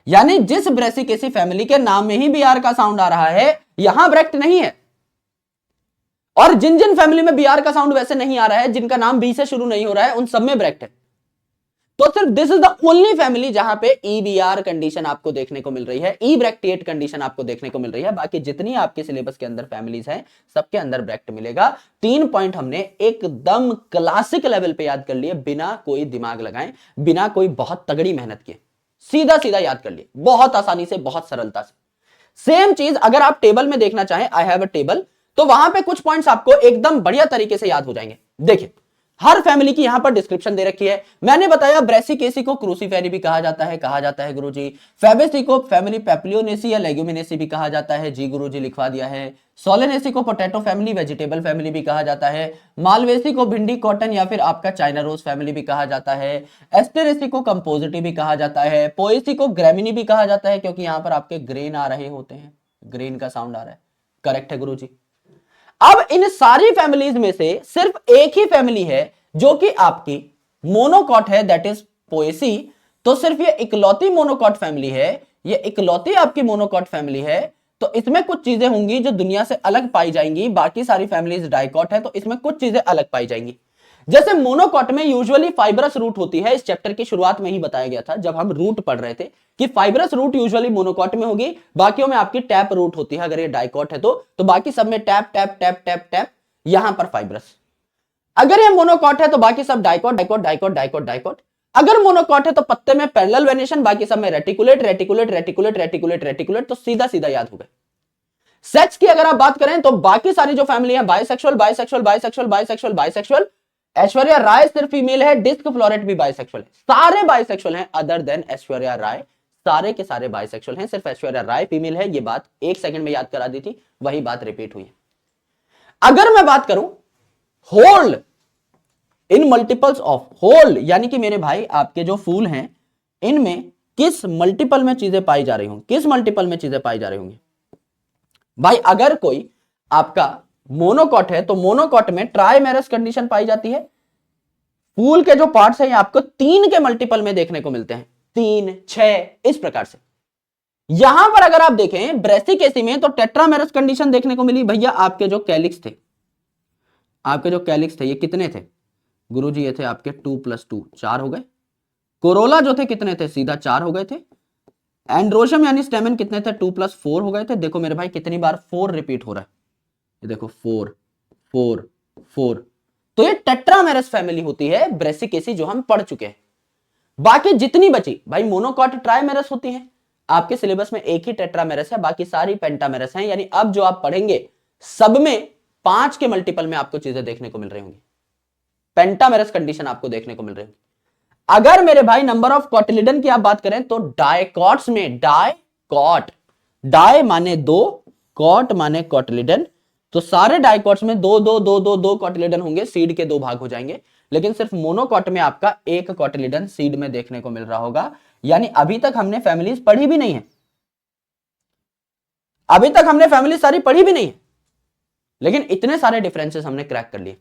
यानी जिस ब्रेसिकेसी फैमिली के नाम में ही बीआर का साउंड आ रहा है यहां ब्रैक्ट नहीं है। और जिन जिन फैमिली में बीआर का साउंड वैसे नहीं आ रहा है, जिनका नाम बी से शुरू नहीं हो रहा है, उन सब में ब्रैक्ट है। तो सिर्फ this is the only family जहां पे ईबीआर कंडीशन आपको देखने को मिल रही है, ई ब्रैक्टिएट कंडीशन आपको देखने को मिल रही है। बाकी जितनी आपके सिलेबस के अंदर फैमिलीज हैं सबके अंदर ब्रैक्ट मिलेगा। 3 पॉइंट हमने एकदम क्लासिक लेवल पे याद कर लिए, बिना कोई दिमाग लगाए, बिना कोई बहुत तगड़ी मेहनत किए, सीधा सीधा याद कर लिए, बहुत आसानी से, बहुत सरलता से। सेम चीज अगर आप टेबल में देखना चाहें, आई हैव अ टेबल, तो वहां पे कुछ पॉइंट्स आपको एकदम बढ़िया तरीके से याद हो जाएंगे। देखिए हर फैमिली की यहां पर डिस्क्रिप्शन दे रखी है। मैंने बताया ब्रेसिकेसी को क्रूसीफेरी भी कहा जाता है गुरुजी। फेबेसी को फैमिली पेप्लियोनेसी या लेग्यूमिनेसी भी कहा जाता है, जी गुरुजी लिखवा दिया है। सोलेनेसी को पोटैटो फैमिली, वेजिटेबल फैमिली भी कहा जाता है। मालवेसी को भिंडी, कॉटन या फिर आपका चाइना रोज फैमिली भी कहा जाता है। एस्टेरेसी को कंपोजिटी भी कहा जाता है। पोएसी को ग्रेमिनी भी कहा जाता है, क्योंकि यहां पर आपके ग्रेन आ रहे होते हैं, ग्रेन का साउंड आ रहा है। करेक्ट है गुरुजी। अब इन सारी फैमिलीज में से सिर्फ एक ही फैमिली है जो कि आपकी मोनोकॉट है, दैट इज पोएसी। तो सिर्फ ये इकलौती मोनोकॉट फैमिली है, ये इकलौती आपकी मोनोकॉट फैमिली है। तो इसमें कुछ चीजें होंगी जो दुनिया से अलग पाई जाएंगी। बाकी सारी फैमिलीज डाइकॉट है, तो इसमें कुछ चीजें अलग पाई जाएंगी। जैसे मोनोकॉट में यूजुअली फाइब्रस रूट होती है, इस चैप्टर की शुरुआत में ही बताया गया था जब हम रूट पढ़ रहे थे कि फाइब्रस रूट यूजुअली मोनोकॉट में होगी, बाकियों में आपकी टैप रूट होती है। अगर ये डाइकॉट है तो बाकी सब में tap tap tap tap tap, यहां पर फाइब्रस। अगर ये मोनोकॉट है तो बाकी सब dicot dicot dicot dicot dicot. अगर मोनोकॉट है तो पत्ते में पैरेलल वेनेशन, बाकी सब में reticulate reticulate reticulate reticulate reticulate. तो सीधा सीधा याद हो गए। सेक्स की अगर आप बात करें तो बाकी सारी जो फैमिली है bisexual bisexual bisexual bisexual bisexual. Aishwarya Rai सिर्फ फीमेल है, डिस्क फ्लोरेट भी बाइसेक्सुअल है, सारे बाइसेक्सुअल हैं अदर देन ऐश्वर्या राय। सारे के सारे बाइसेक्सुअल हैं, सिर्फ ऐश्वर्या राय फीमेल है। ये बात 1 सेकंड में याद करा दी थी, वही बात रिपीट हुई है। अगर मैं बात करूं whorl in multiples of whorl, यानी कि मेरे भाई आपके जो फूल हैं इनमें किस मल्टीपल में चीजें पाई जा रही होंगी, किस मल्टीपल में चीजें पाई जा रही होंगी भाई। अगर कोई आपका मोनोकॉट है तो मोनोकॉट में ट्राइमेरस कंडीशन पाई जाती है। फूल के जो पार्ट्स हैं आपको 3 के मल्टीपल में देखने को मिलते हैं, 3, 6 इस प्रकार से। यहां पर अगर आप देखें ब्रेसिकेसी में तो टेट्रामेरस कंडीशन देखने को मिली। भैया आपके जो कैलिक्स थे, आपके जो कैलिक्स थे ये कितने थे गुरुजी? ये थे आपके 2+2 4 हो गए। कोरोला जो थे कितने थे? सीधा 4 हो गए थे। एंड्रोशम यानी स्टेमन कितने थे? 2+4 हो गए थे। देखो मेरे भाई कितनी बार 4 रिपीट हो रहा है, ये देखो 4 4 4। तो ये टेट्रामेरस फैमिली होती है ब्रेसिकेसी जो हम पढ़ चुके हैं। बाकी जितनी बची भाई मोनोकॉट ट्राइमेरस होती है। आपके सिलेबस में एक ही टेट्रामेरस है, बाकी सारी पेंटामेरस हैं। यानी अब जो आप पढ़ेंगे सब में 5 के मल्टीपल में आपको चीजें देखने को मिल रही होंगी। पेंटामेरस कंडीशन आपको देखने को मिल रही है। अगर मेरे भाई नंबर ऑफ कॉटिलिडन की आप बात करें तो डायकॉट्स में डायकॉट, डाय माने दो, कॉट माने कॉटिलिडन, तो सारे डायकॉट्स में दो दो दो दो दो कॉटिलिडन होंगे, सीड के दो भाग हो जाएंगे। लेकिन सिर्फ मोनोकॉट में आपका एक कॉटिलिडन सीड में देखने को मिल रहा होगा। यानी अभी तक हमने फैमिलीज पढ़ी भी नहीं है, अभी तक हमने फैमिली सारी पढ़ी भी नहीं है, लेकिन इतने सारे डिफरेंसेस हमने क्रैक कर लिए।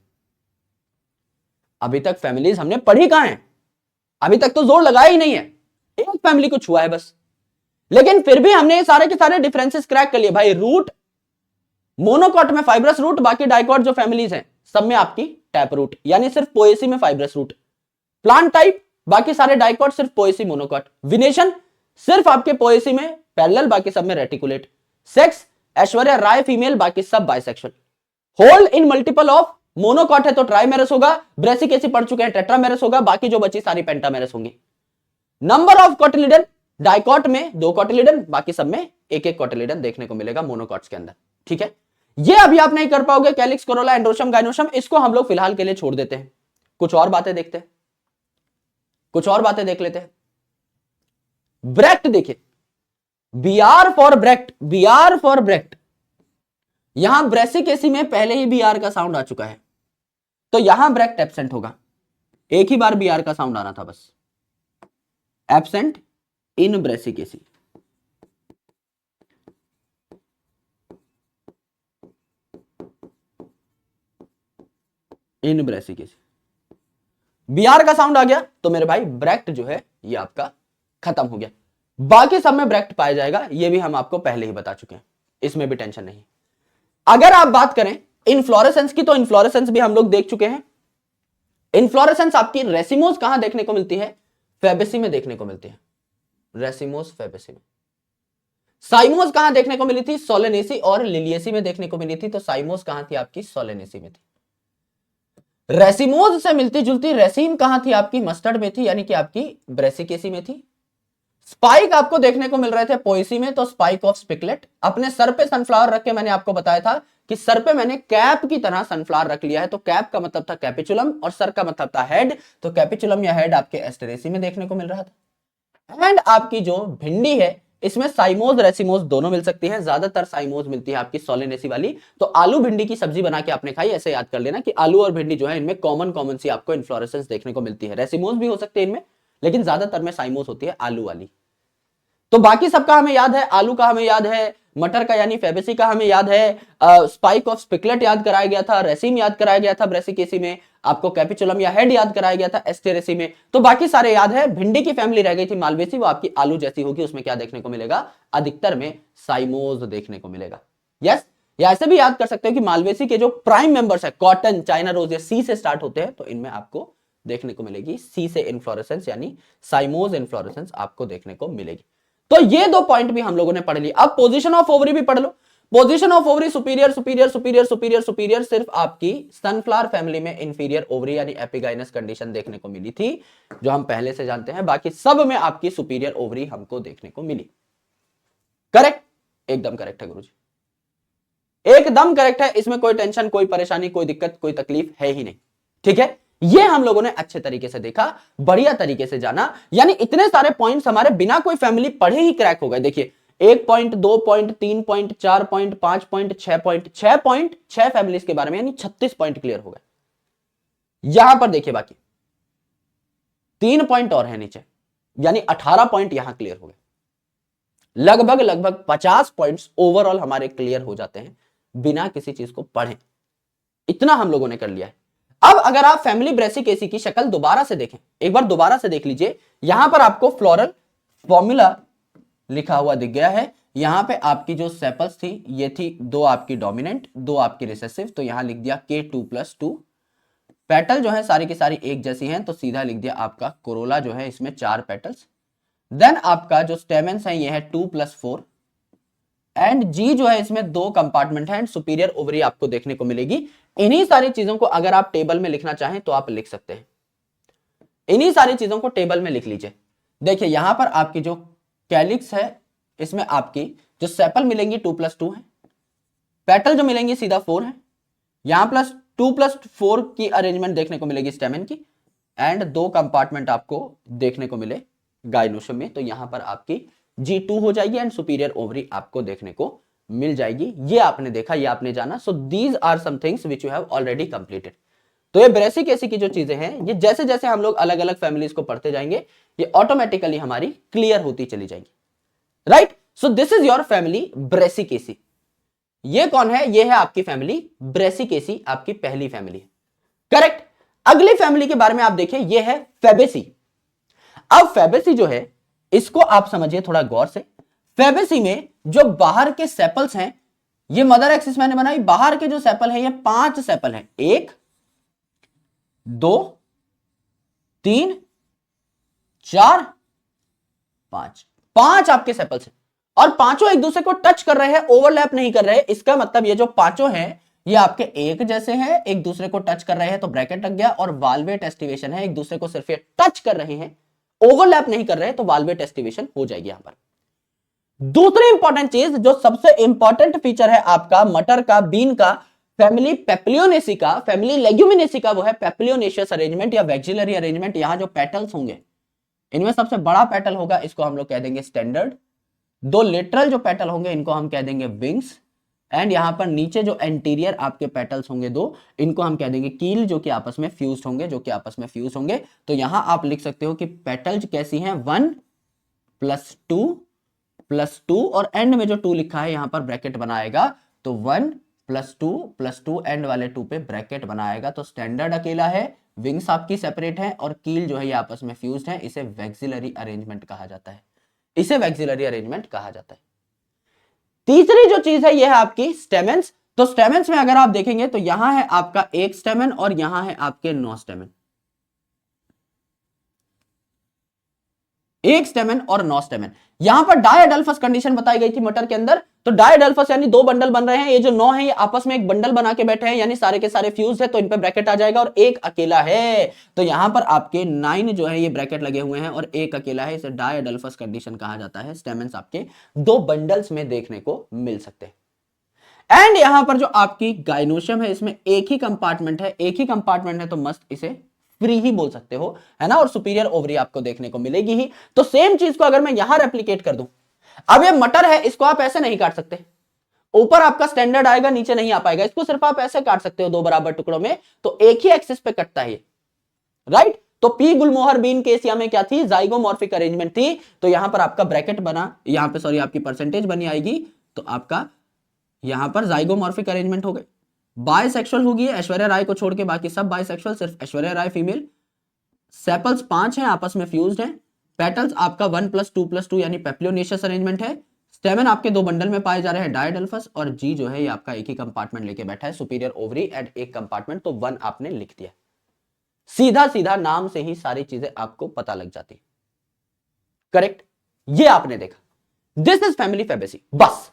अभी तक फैमिलीज हमने पढ़ी कहां है, अभी तक तो जोर लगाया ही नहीं है, एक फैमिली को छुआ है बस। लेकिन फिर भी हमने सारे के सारे डिफरेंसेस क्रैक कर लिए भाई। रूट मोनोकॉट में फाइब्रस रूट, बाकी डाइकॉट जो फैमिलीज हैं सब में आपकी टैप रूट, यानी सिर्फ पोएसी में फाइब्रस रूट। प्लांट टाइप बाकी सारे डाइकॉट, सिर्फ पोएसी मोनोकॉट। विनेशन सिर्फ आपके पोएसी में पैरेलल, बाकी सब में reticulate. Sex Aishwarya Rai female, बाकी सब bisexual. Whorl in multiple of monocot है तो ट्राइमेरस होगा, ब्रेसिक एसिड पढ़ चुके हैं टेट्रामेरस होगा, बाकी जो बची सारी पेंटामेरस होंगी। नंबर ऑफ कॉटिलिडन डाइकॉट में 2 कॉटिलिडन, बाकी सब में एक एक कॉटिलिडन देखने को मिलेगा मोनोकॉट्स के अंदर। ठीक है, ये अभी आप नहीं कर पाओगे कैलिक्स, कोरोला, एंड्रोशम, गाइनोशम, इसको हम लोग फिलहाल के लिए छोड़ देते हैं। कुछ और बातें देखते हैं, कुछ और बातें देख लेते हैं। ब्रेक्ट देखिए, B R for bract, B R for bract. यहां ब्रेसिक एसी में पहले ही बी आर का साउंड आ चुका है, तो यहां ब्रेक्ट एब्सेंट होगा। एक ही बार बी आर का साउंड आना था बस, absent in Brassicaceae. In Brassicaceae B are का साउंड आ गया तो मेरे भाई ब्रेक्ट जो है ये आपका खत्म हो गया। बाकी सब में ब्रेक्ट पाया जाएगा, ये भी हम आपको पहले ही बता चुके हैं, इसमें भी टेंशन नहीं। अगर आप बात करें इनफ्लोरेसेंस की, तो इनफ्लोरेसेंस भी हम लोग देख चुके हैं। इनफ्लोरेसेंस आपकी रेसिमोस कहां देखने को मिलती है? फेबेसी में देखने को मिलती है, रेसिमोस फेबेसी में। साइमोस कहां देखने को मिली थी? सोलेनेसी और लिलियेसी में देखने को मिली थी, तो साइमोस कहां थी आपकी? सोलेनेसी में थी। रेसिमोस से मिलती जुलती रेसिम कहां थी आपकी? मस्टर्ड में थी, यानी कि आपकी ब्रेसिकेसी में थी। स्पाइक आपको देखने को मिल रहे थे पोएसी में, तो स्पाइक ऑफ स्पिकलेट। अपने सर पे सनफ्लावर रख के मैंने आपको बताया था कि सर पे मैंने कैप की तरह सनफ्लावर रख लिया है, तो कैप का मतलब था कैपिचुलम और सर का मतलब था हेड, तो कैपिचुलम या हेड आपके एस्टेरेसी में देखने को मिल रहा था। एंड आपकी जो भिंडी है इसमें साइमोज रेसिमोज दोनों मिल सकती हैं, ज्यादातर साइमोज मिलती है आपकी सोलेनेसी वाली। तो आलू भिंडी की सब्जी बना के आपने खाई, ऐसे याद कर लेना कि आलू और भिंडी जो है इनमें कॉमन सी आपको इन्फ्लोरेसेंस देखने को मिलती है। रेसिमोज भी हो सकते हैं इनमें, लेकिन ज्यादातर में साइमोज होती है आलू वाली। तो बाकी सबका हमें याद है, आलू का हमें याद है, मटर का यानी फेबेसी का हमें याद है, स्पाइक ऑफ स्पिकलेट याद कराया गया था, रेसिम याद कराया गया था ब्रेसिकेसी में, आपको कैपिचुलम या हेड याद कराया गया था एस्टेरेसी में। तो बाकी सारे याद है। भिंडी की फैमिली रह गई थी मालवेसी, वो आपकी आलू जैसी होगी, उसमें क्या देखने को मिलेगा? अधिकतर में साइमोज देखने को मिलेगा। यस, या ऐसे भी याद कर सकते हो कि मालवेसी के जो प्राइम मेंबर्स है कॉटन, चाइना रोज, ये सी से स्टार्ट होते हैं, तो इनमें आपको देखने को मिलेगी सी से इन्फ्लोरेसेंस यानी साइमोज इन्फ्लोरेसेंस आपको देखने को मिलेगी। तो ये 2 पॉइंट भी हम लोगों ने पढ़ लिया। अब पोजीशन ऑफ ओवरी भी पढ़ लो। Position of ovary superior superior superior superior superior सिर्फ आपकी सनफ्लावर फैमिली में इंफीरियर ओवरी यानी एपिगाइनस कंडीशन देखने को मिली थी, जो हम पहले से जानते हैं। बाकी सब में आपकी सुपीरियर ओवरी हमको देखने को मिली। करेक्ट, एकदम करेक्ट है गुरुजी, एकदम करेक्ट है। इसमें कोई टेंशन, कोई परेशानी, कोई दिक्कत, कोई तकलीफ है ही नहीं। ठीक है, ये हम लोगों ने अच्छे तरीके से देखा, बढ़िया तरीके से जाना। यानी इतने सारे पॉइंट्स हमारे बिना कोई फैमिली पढ़े ही क्रैक हो गए। देखिए 1 point, 2 point, 3 point, 4 point, 5 point, 6 point, 6 point, 6 families के बारे में, यानी 36 पॉइंट क्लियर हो गए। यहां पर देखिए बाकी 3 पॉइंट और है नीचे, यानी 18 पॉइंट यहां क्लियर हो गए। लगभग 50 पॉइंट्स ओवरऑल हमारे क्लियर हो जाते हैं बिना किसी चीज को पढ़े। इतना हम लोगों ने कर लिया है। अब अगर आप फैमिली ब्रेसिकेसी की शक्ल दोबारा से देखें, एक बार दोबारा से देख लीजिए। यहां पर आपको फ्लोरल फॉर्मूला लिखा हुआ दिख गया है। यहां पे आपकी जो सेपल्स थी ये थी 2 आपकी डोमिनेंट, 2 आपकी रिसेसिव, तो यहां लिख दिया K2+2। पेटल जो है सारी की सारी एक जैसी हैं, तो सीधा लिख दिया आपका कोरोला जो है इसमें 4 पेटल्स। देन आपका जो स्टेमेंस है ये है 2+4 एंड जी जो है इसमें 2 कंपार्टमेंट है एंड सुपीरियर ओवरी आपको देखने को मिलेगी। इन्हीं सारी चीजों को अगर आप टेबल में लिखना चाहें तो आप लिख सकते हैं। इन्हीं सारी चीजों को टेबल में लिख लीजिए। देखिए यहां पर आपकी जो कैलिक्स है इसमें आपकी जो सेपल मिलेंगी 2+2 है, पेटल जो मिलेंगी सीधा 4 है, यहां प्लस 2+4 की अरेंजमेंट देखने को मिलेगी स्टेमन की, एंड 2 कंपार्टमेंट आपको देखने को मिले गाइनोशियम में। तो यहां पर आपकी G2 हो जाएगी एंड सुपीरियर ओवरी आपको देखने को मिल जाएगी। ये आपने देखा, ये आपने जाना। So these are some things which you have already completed. तो ये ब्रेसिक एसी की जो चीजें हैं, ये जैसे जैसे हम लोग अलग अलग फैमिलीज को पढ़ते जाएंगे, ये ऑटोमेटिकली हमारी क्लियर होती चली जाएंगी, right. So this is your family Brassicaceae. ये कौन है? ये है आपकी फैमिली ब्रेसिकेसी, आपकी पहली फैमिली है, करेक्ट। अगली फैमिली के बारे में आप देखिए, ये है फैबेसी। अब फैबेसी जो है, इसको आप समझिए थोड़ा गौर से। फैबेसी में जो बाहर के सेपल्स हैं, ये मदर एक्सिस मैंने बनाई, बाहर के जो सेपल है ये 5 सेपल हैं, 1 2 3 4 5, 5 आपके सेपल्स हैं और पांचों एक दूसरे को टच कर रहे हैं, ओवरलैप नहीं कर रहे। इसका मतलब ये जो पांचों हैं ये आपके एक जैसे हैं, एक दूसरे को टच कर रहे हैं, तो ब्रैकेट लग गया। और वाल्वेट एस्टिवेशन है, एक दूसरे को सिर्फ ये टच कर रहे हैं, ओवरलैप नहीं कर रहे हैं, तो वाल्वेट एस्टिवेशन हो जाएगी यहां पर। दूसरी इंपॉर्टेंट चीज, जो सबसे इंपॉर्टेंट फीचर है आपका मटर का, बीन का, फैमिली पेप्लियोनेसी का, फैमिली लेग्यूमिनेसी का, वो है पेप्लियोनेशियस अरेंजमेंट या वैक्सिलरी अरेंजमेंट। यहां जो पेटल्स होंगे, इनमें सबसे बड़ा पेटल होगा, इसको हम लोग कह देंगे स्टैंडर्ड। 2 लेटरल जो पेटल होंगे, इनको हम कह देंगे विंग्स। एंड यहां पर नीचे जो एंटीरियर आपके पेटल्स होंगे 2, इनको हम कह देंगे कील, जो कि आपस में फ्यूज होंगे, जो कि आपस में फ्यूज होंगे। तो यहां आप लिख सकते हो कि पेटल्स कैसी हैं, 1 + 2 और एंड में जो 2 लिखा है यहां पर ब्रैकेट बनाएगा, तो 1 + 2 एंड वाले 2 पे ब्रैकेट बनाएगा। तो स्टैंडर्ड अकेला है, विंग्स आपकी सेपरेट है, और कील जो है ये आपस में फ्यूज्ड है। इसे वैक्सिलरी अरेंजमेंट कहा जाता है, इसे वैक्सिलरी अरेंजमेंट कहा जाता है। तीसरी जो चीज है ये है आपकी स्टेमेंस। तो स्टेमेंस में अगर आप देखेंगे तो यहां है आपका 1 स्टेमन और यहां है आपके 9 स्टेमन, 1 स्टेमन और 9 स्टेमन। यहां पर डायडल्फस कंडीशन बताई गई थी मटर के अंदर। तो डायडल्फस यानी 2 बंडल बन रहे हैं, ये जो 9 है ये आपस में एक बंडल बना के बैठे हैं, यानी सारे के सारे फ्यूज है, तो इन पे ब्रैकेट आ जाएगा। और एक अकेला है, तो यहां पर आपके 9 जो है ये ब्रैकेट लगे हुए हैं और एक अकेला है, इसे डायडल्फस कंडीशन कहा जाता है। स्टेमेंस आपके 2 बंडल्स में देखने को मिल सकते हैं। एंड यहां पर जो आपकी गाइनोशियम है, इसमें एक ही कंपार्टमेंट है, एक ही कंपार्टमेंट है, तो मस्त इसे फ्री ही बोल सकते हो, है ना। और सुपीरियर ओवरी आपको देखने को मिलेगी ही। तो सेम चीज को अगर मैं यहां रेप्लिकेट कर दूं, अब ये मटर है, इसको आप ऐसे नहीं काट सकते, ऊपर आपका स्टैंडर्ड आएगा, नीचे नहीं आ पाएगा। इसको सिर्फ आप ऐसे काट सकते हो 2 बराबर टुकड़ों में, तो एक ही एक्सिस पे कटता है, राइट। तो पी गुलमोहर बीन केसिया में क्या थी, जाइगोमॉर्फिक अरेंजमेंट थी। तो यहां पर आपका ब्रैकेट बना, यहां पे सॉरी आपकी परसेंटेज बनी आएगी, तो आपका यहां पर जाइगोमॉर्फिक अरेंजमेंट हो गए। बायसेक्सुअल होगी ऐश्वर्या राय को छोड़ के, बाकी सब बायसेक्सुअल, सिर्फ ऐश्वर्या राय फीमेल। सेपल्स 5 हैं, आपस में फ्यूज्ड हैं। पेटल्स आपका 1 + 2 + 2 यानी पेप्लियोनेशियस अरेंजमेंट है। स्टेमन आपके 2 बंडल में पाए जा रहे हैं, डायडल्फस। और जी जो है ये आपका एक ही कंपार्टमेंट लेके बैठा है, सुपीरियर ओवरी एंड एक कंपार्टमेंट, तो 1 आपने लिख दिया। सीधा सीधा नाम से ही सारी चीजें आपको पता लग जाती, करेक्ट। ये आपने देखा, दिस इज फैमिली फैबेसी, बस।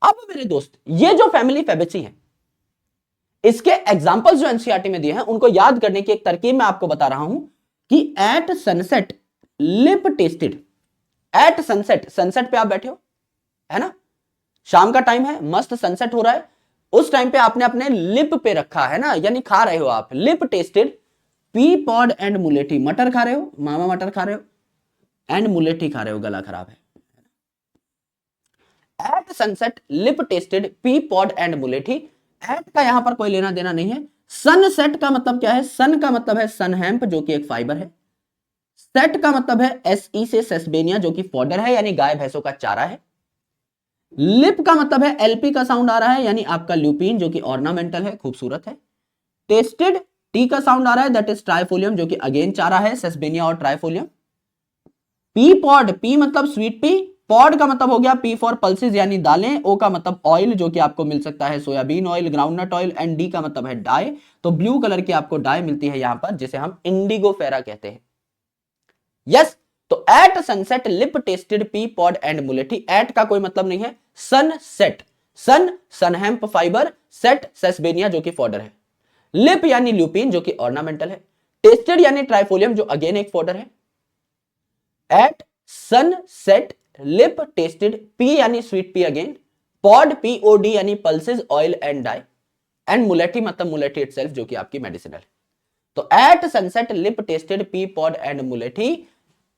अब मेरे दोस्त, ये जो फैमिली फैबेसी है, इसके एग्जांपल्स जो एनसीईआरटी में दिए हैं, उनको याद करने की एक तरकीब मैं आपको बता रहा हूं कि at sunset lip tested. At sunset, sunset पे आप बैठे हो, है ना, शाम का टाइम है, मस्त सनसेट हो रहा है, उस टाइम पे आपने अपने लिप पे रखा है ना, यानी खा रहे हो आप, lip tested pea pod and मुलेठी। मटर खा रहे हो, मामा मटर खा रहे हो, एंड मुलेठी खा रहे हो, गला खराब है। At sunset lip tested pea pod and मुलेठी। एट का यहां पर कोई लेना देना नहीं है। सनसेट का मतलब क्या है, सन का मतलब है सन हेम्प, जो कि एक फाइबर है। सेट का मतलब है SE से सेस्बेनिया, जो कि फॉडर है, यानी गाय भैंसों का चारा है। लिप का मतलब है LP का साउंड आ रहा है, यानी आपका ल्यूपिन, जो कि ऑर्नामेंटल है, खूबसूरत है। टेस्टेड T का साउंड आ रहा है, दैट इज ट्राइफोलियम, जो कि अगेन चारा है, सेस्बेनिया और ट्राइफोलियम। पी पॉड, पी मतलब स्वीट पी, पॉड का मतलब हो गया P फॉर पल्सेस यानी दालें, O का मतलब ऑयल, जो कि आपको मिल सकता है soybean oil, groundnut oil, and D का मतलब है डाई। तो ब्लू कलर की आपको डाई मिलती है यहां पर, जिसे हम इंडिगो फेरा कहते हैं। यस, तो at sunset lip tested pea pod and मुलेठी। एट का कोई मतलब नहीं है, sun set, sun sunhemp fibre, set sesbania जो कि फॉडर है, लिप यानी ल्यूपिन जो कि ऑर्नामेंटल है, टेस्टेड यानी ट्राइफोलियम जो अगेन एक फॉडर है। At sun set lip tested, pea यानी sweet pea again, pod POD यानी pulses oil and dye, and मुलेटी मतलब मुलेटी इटसेल्फ जो कि आपकी मेडिसिनल है। तो at sunset lip tested pea pod and मुलेटी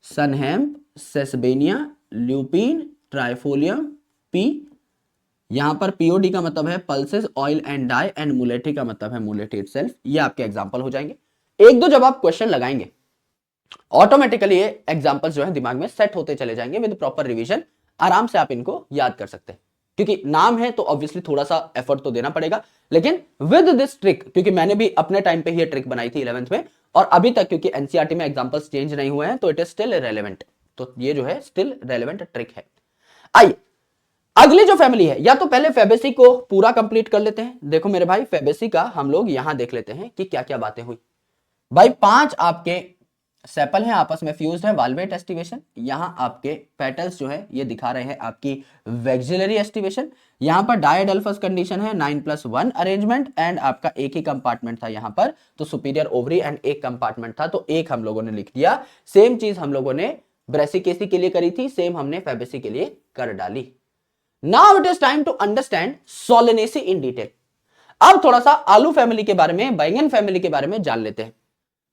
sunhemp sesbania lupin trifolium pea, यहां पर पीओडी का मतलब है pulses oil and dye and मुलेटी का मतलब है मुलेटी इटसेल्फ। ये आपके एग्जांपल हो जाएंगे। एक दो जब आप क्वेश्चन लगाएंगे ऑटोमेटिकली ये एग्जांपल्स जो है दिमाग में सेट होते चले जाएंगे। विद प्रॉपर रिवीजन आराम से आप इनको याद कर सकते हैं, क्योंकि नाम है तो ऑब्वियसली थोड़ा सा एफर्ट तो देना पड़ेगा, लेकिन विद दिस ट्रिक, क्योंकि मैंने भी अपने टाइम पे ही ट्रिक बनाई थी 11th में और अभी तक क्योंकि एनसीईआरटी में एग्जांपल्स चेंज नहीं हुए हैं तो इट इज स्टिल रेलेवेंट। तो ये जो है स्टिल रेलेवेंट ट्रिक है। आइए अगली जो फैमिली है, या तो पहले फेबेसी को पूरा कंप्लीट कर लेते हैं। देखो मेरे भाई फेबेसी का हम लोग यहां देख लेते हैं कि क्या क्या बातें हुई। भाई 5 आपके सेपल हैं आपस में फ्यूज्ड है, वाल्वेट एस्टिवेशन। यहां आपके पेटल्स जो है ये दिखा रहे हैं आपकी वेक्सिलरी एस्टिवेशन। यहां पर डायडेल्फस कंडीशन है, 9+1 अरेंजमेंट एंड आपका एक ही कंपार्टमेंट था यहां पर, तो सुपीरियर ओवरी एंड एक कंपार्टमेंट था तो एक हम लोगों ने लिख दिया। सेम चीज हम लोगों ने ब्रेसिकेसी के लिए करी थी, सेम हमने फेबेसी के लिए कर डाली। Now it is time to understand Solanaceae in detail. अब थोड़ा सा आलू फैमिली के बारे में, बैंगन फैमिली के बारे में जान लेते हैं।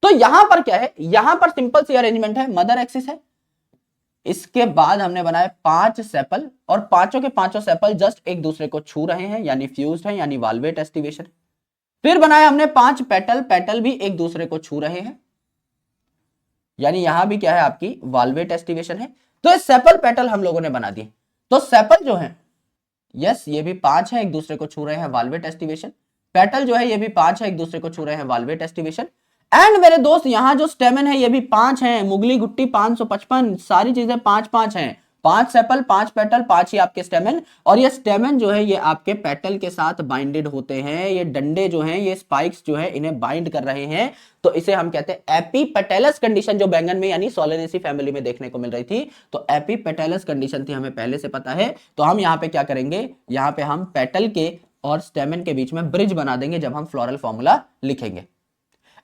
तो यहां पर क्या है, यहां पर सिंपल सी अरेंजमेंट है, मदर एक्सिस है, इसके बाद हमने बनाए 5 सेपल और पांचों के पांचों सेपल जस्ट एक दूसरे को छू रहे हैं यानी फ्यूज्ड है यानी वाल्वेट एस्टिवेशन। फिर बनाया हमने 5 पेटल, पेटल भी एक दूसरे को छू रहे हैं यानी यहां भी क्या है आपकी वाल्वेट एस्टिवेशन है। तो ये सेपल पेटल हम लोगों ने बना दिए। तो सेपल जो है यस ये भी 5 है, एक दूसरे को छू रहे हैं वाल्वेट एस्टिवेशन। पेटल जो है ये भी 5 है, एक दूसरे को छू रहे हैं वाल्वेट एस्टिवेशन। एंड मेरे दोस्त यहां जो स्टेमन है ये भी 5 है, मुगली गुट्टी 555, सारी चीजें 5-5 हैं। 5 सेपल 5 पेटल 5 ही आपके स्टेमन, और ये स्टेमन जो है ये आपके पेटल के साथ बाइंडेड होते हैं। ये डंडे जो हैं ये स्पाइक्स जो है इन्हें बाइंड कर रहे हैं, तो इसे हम कहते हैं एपीपेटलस कंडीशन, जो बैंगन में यानी सोलेनेसी फैमिली में देखने को मिल रही थी। तो एपीपेटलस कंडीशन थी, हमें पहले से पता है। तो हम यहाँ पे क्या करेंगे, यहाँ पे हम पेटल के और स्टेमन के बीच में ब्रिज बना देंगे जब हम फ्लोरल फॉर्मूला लिखेंगे।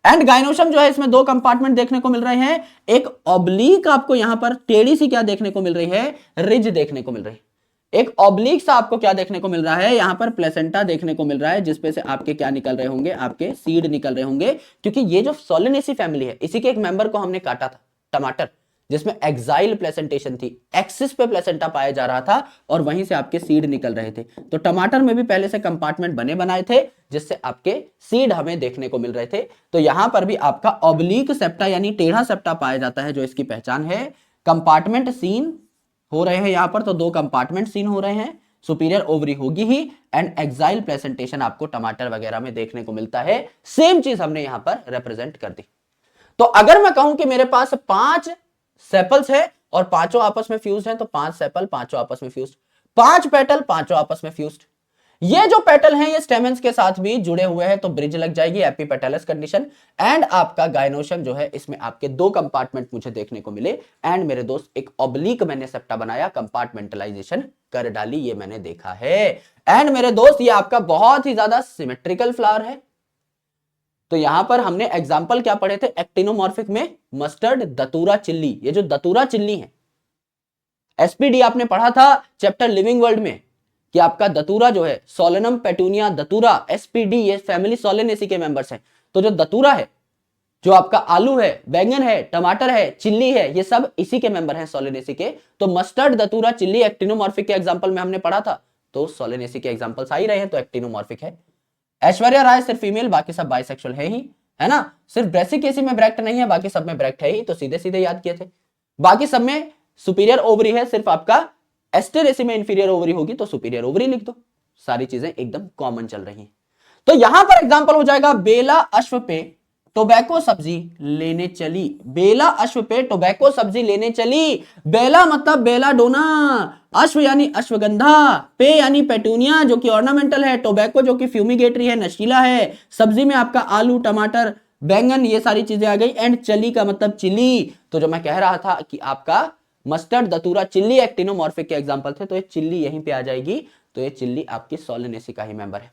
एंड गाइनोशम जो है इसमें 2 कंपार्टमेंट देखने को मिल रहे हैं, एक ऑब्लिक आपको यहां पर टेढ़ी सी क्या देखने को मिल रही है, रिज देखने को मिल रही है। एक ऑब्लिक सा आपको क्या देखने को मिल रहा है, यहां पर प्लेसेंटा देखने को मिल रहा है, जिसपे से आपके क्या निकल रहे होंगे, आपके सीड निकल रहे होंगे। क्योंकि ये जो सोलेनेसी फैमिली है इसी के एक मेंबर को हमने काटा था, टमाटर, जिसमें एक्साइल प्लेसेंटेशन थी, एक्सिस पे प्लेसेंटा पाया जा रहा था और वहीं से आपके सीड निकल रहे थे। तो टमाटर में भी पहले से कंपार्टमेंट बने बनाए थे जिससे आपके सीड हमें देखने को मिल रहे थे। तो यहां पर भी आपका ऑब्लिक सेप्टा यानी टेढ़ा सेप्टा पाया जाता है, जो इसकी पहचान है। कंपार्टमेंट सीन हो रहे हैं यहां पर, तो 2 कंपार्टमेंट सीन हो रहे हैं, सुपीरियर ओवरी होगी ही, एंड एक्साइल प्लेसेंटेशन आपको टमाटर वगैरह में देखने को मिलता है। सेम चीज हमने यहां पर रिप्रेजेंट कर दी। तो अगर मैं कहूं कि मेरे पास 5 सेपल्स है और पांचों आपस में फ्यूज्ड हैं, तो 5 सेपल पांचों आपस में फ्यूज्ड, 5 पेटल पांचों आपस में फ्यूज्ड। ये जो पेटल हैं ये स्टेमेंस के साथ भी जुड़े हुए हैं, तो ब्रिज लग जाएगी, एपीपेटलस कंडीशन। एंड आपका गाइनोशम जो है इसमें आपके 2 कंपार्टमेंट मुझे देखने को मिले। एंड मेरे दोस्त एक ऑब्लिक मैंने सेप्टा बनाया, कंपार्टमेंटलाइजेशन कर डाली, ये मैंने देखा है। एंड मेरे दोस्त ये आपका बहुत ही ज्यादा सिमेट्रिकल फ्लावर है। तो यहां पर हमने एग्जाम्पल क्या पढ़े थे एक्टिनोमॉर्फिक में, मस्टर्ड, दतूरा चिल्ली। ये जो दतूरा चिल्ली है, एसपीडी आपने पढ़ा था चैप्टर लिविंग वर्ल्ड में कि आपका दतूरा जो है, सोलेनम पेटूनिया दतूरा, एसपीडी, ये फैमिली सोलेनेसी के मेंबर्स हैं। तो जो दतूरा है, जो आपका आलू है, बैंगन है, टमाटर है, चिल्ली है, ये सब इसी के मेंबर हैं सोलेनेसी के। तो मस्टर्ड, दतूरा, चिल्ली एक्टिनोमॉर्फिक के एग्जाम्पल में हमने पढ़ा था, तो सोलेनेसी के एग्जाम्पल्स आ ही रहे हैं, तो एक्टिनोमॉर्फिक है। ऐश्वर्या राय सिर्फ फीमेल, बाकी सब बाइसेक्सुअल है ही, है ना। सिर्फ ब्रेसिकेसी में ब्रैक्ट नहीं है, बाकी सब में ब्रैक्ट है ही, तो सीधे सीधे याद किए थे। बाकी सब में सुपीरियर ओवरी है, सिर्फ आपका एस्टेरेसी में इंफीरियर ओवरी होगी, तो सुपीरियर ओवरी लिख दो। सारी चीजें एकदम कॉमन चल रही हैं। तो यहां पर एग्जांपल हो जाएगा, बेला अश्व पे टोबैको सब्जी लेने चली। बेला अश्व पे टोबैको सब्जी लेने चली। बेला मतलब बेलाडोना, अश्व यानी अश्वगंधा, पे यानी पेटूनिया जो कि ऑर्नामेंटल है, टोबैको जो कि फ्यूमिगेटरी है, नशीला है, सब्जी में आपका आलू, टमाटर, बैंगन, ये सारी चीजें आ गई। एंड चली का मतलब चिल्ली। तो जो मैं कह रहा था कि आपका मस्टर्ड, दतूरा, चिल्ली एक्टिनोमॉर्फिक के एग्जांपल थे, तो ये चिल्ली यहीं पे आ जाएगी। तो ये चिल्ली आपकी सोलेनेसी का ही मेंबर है।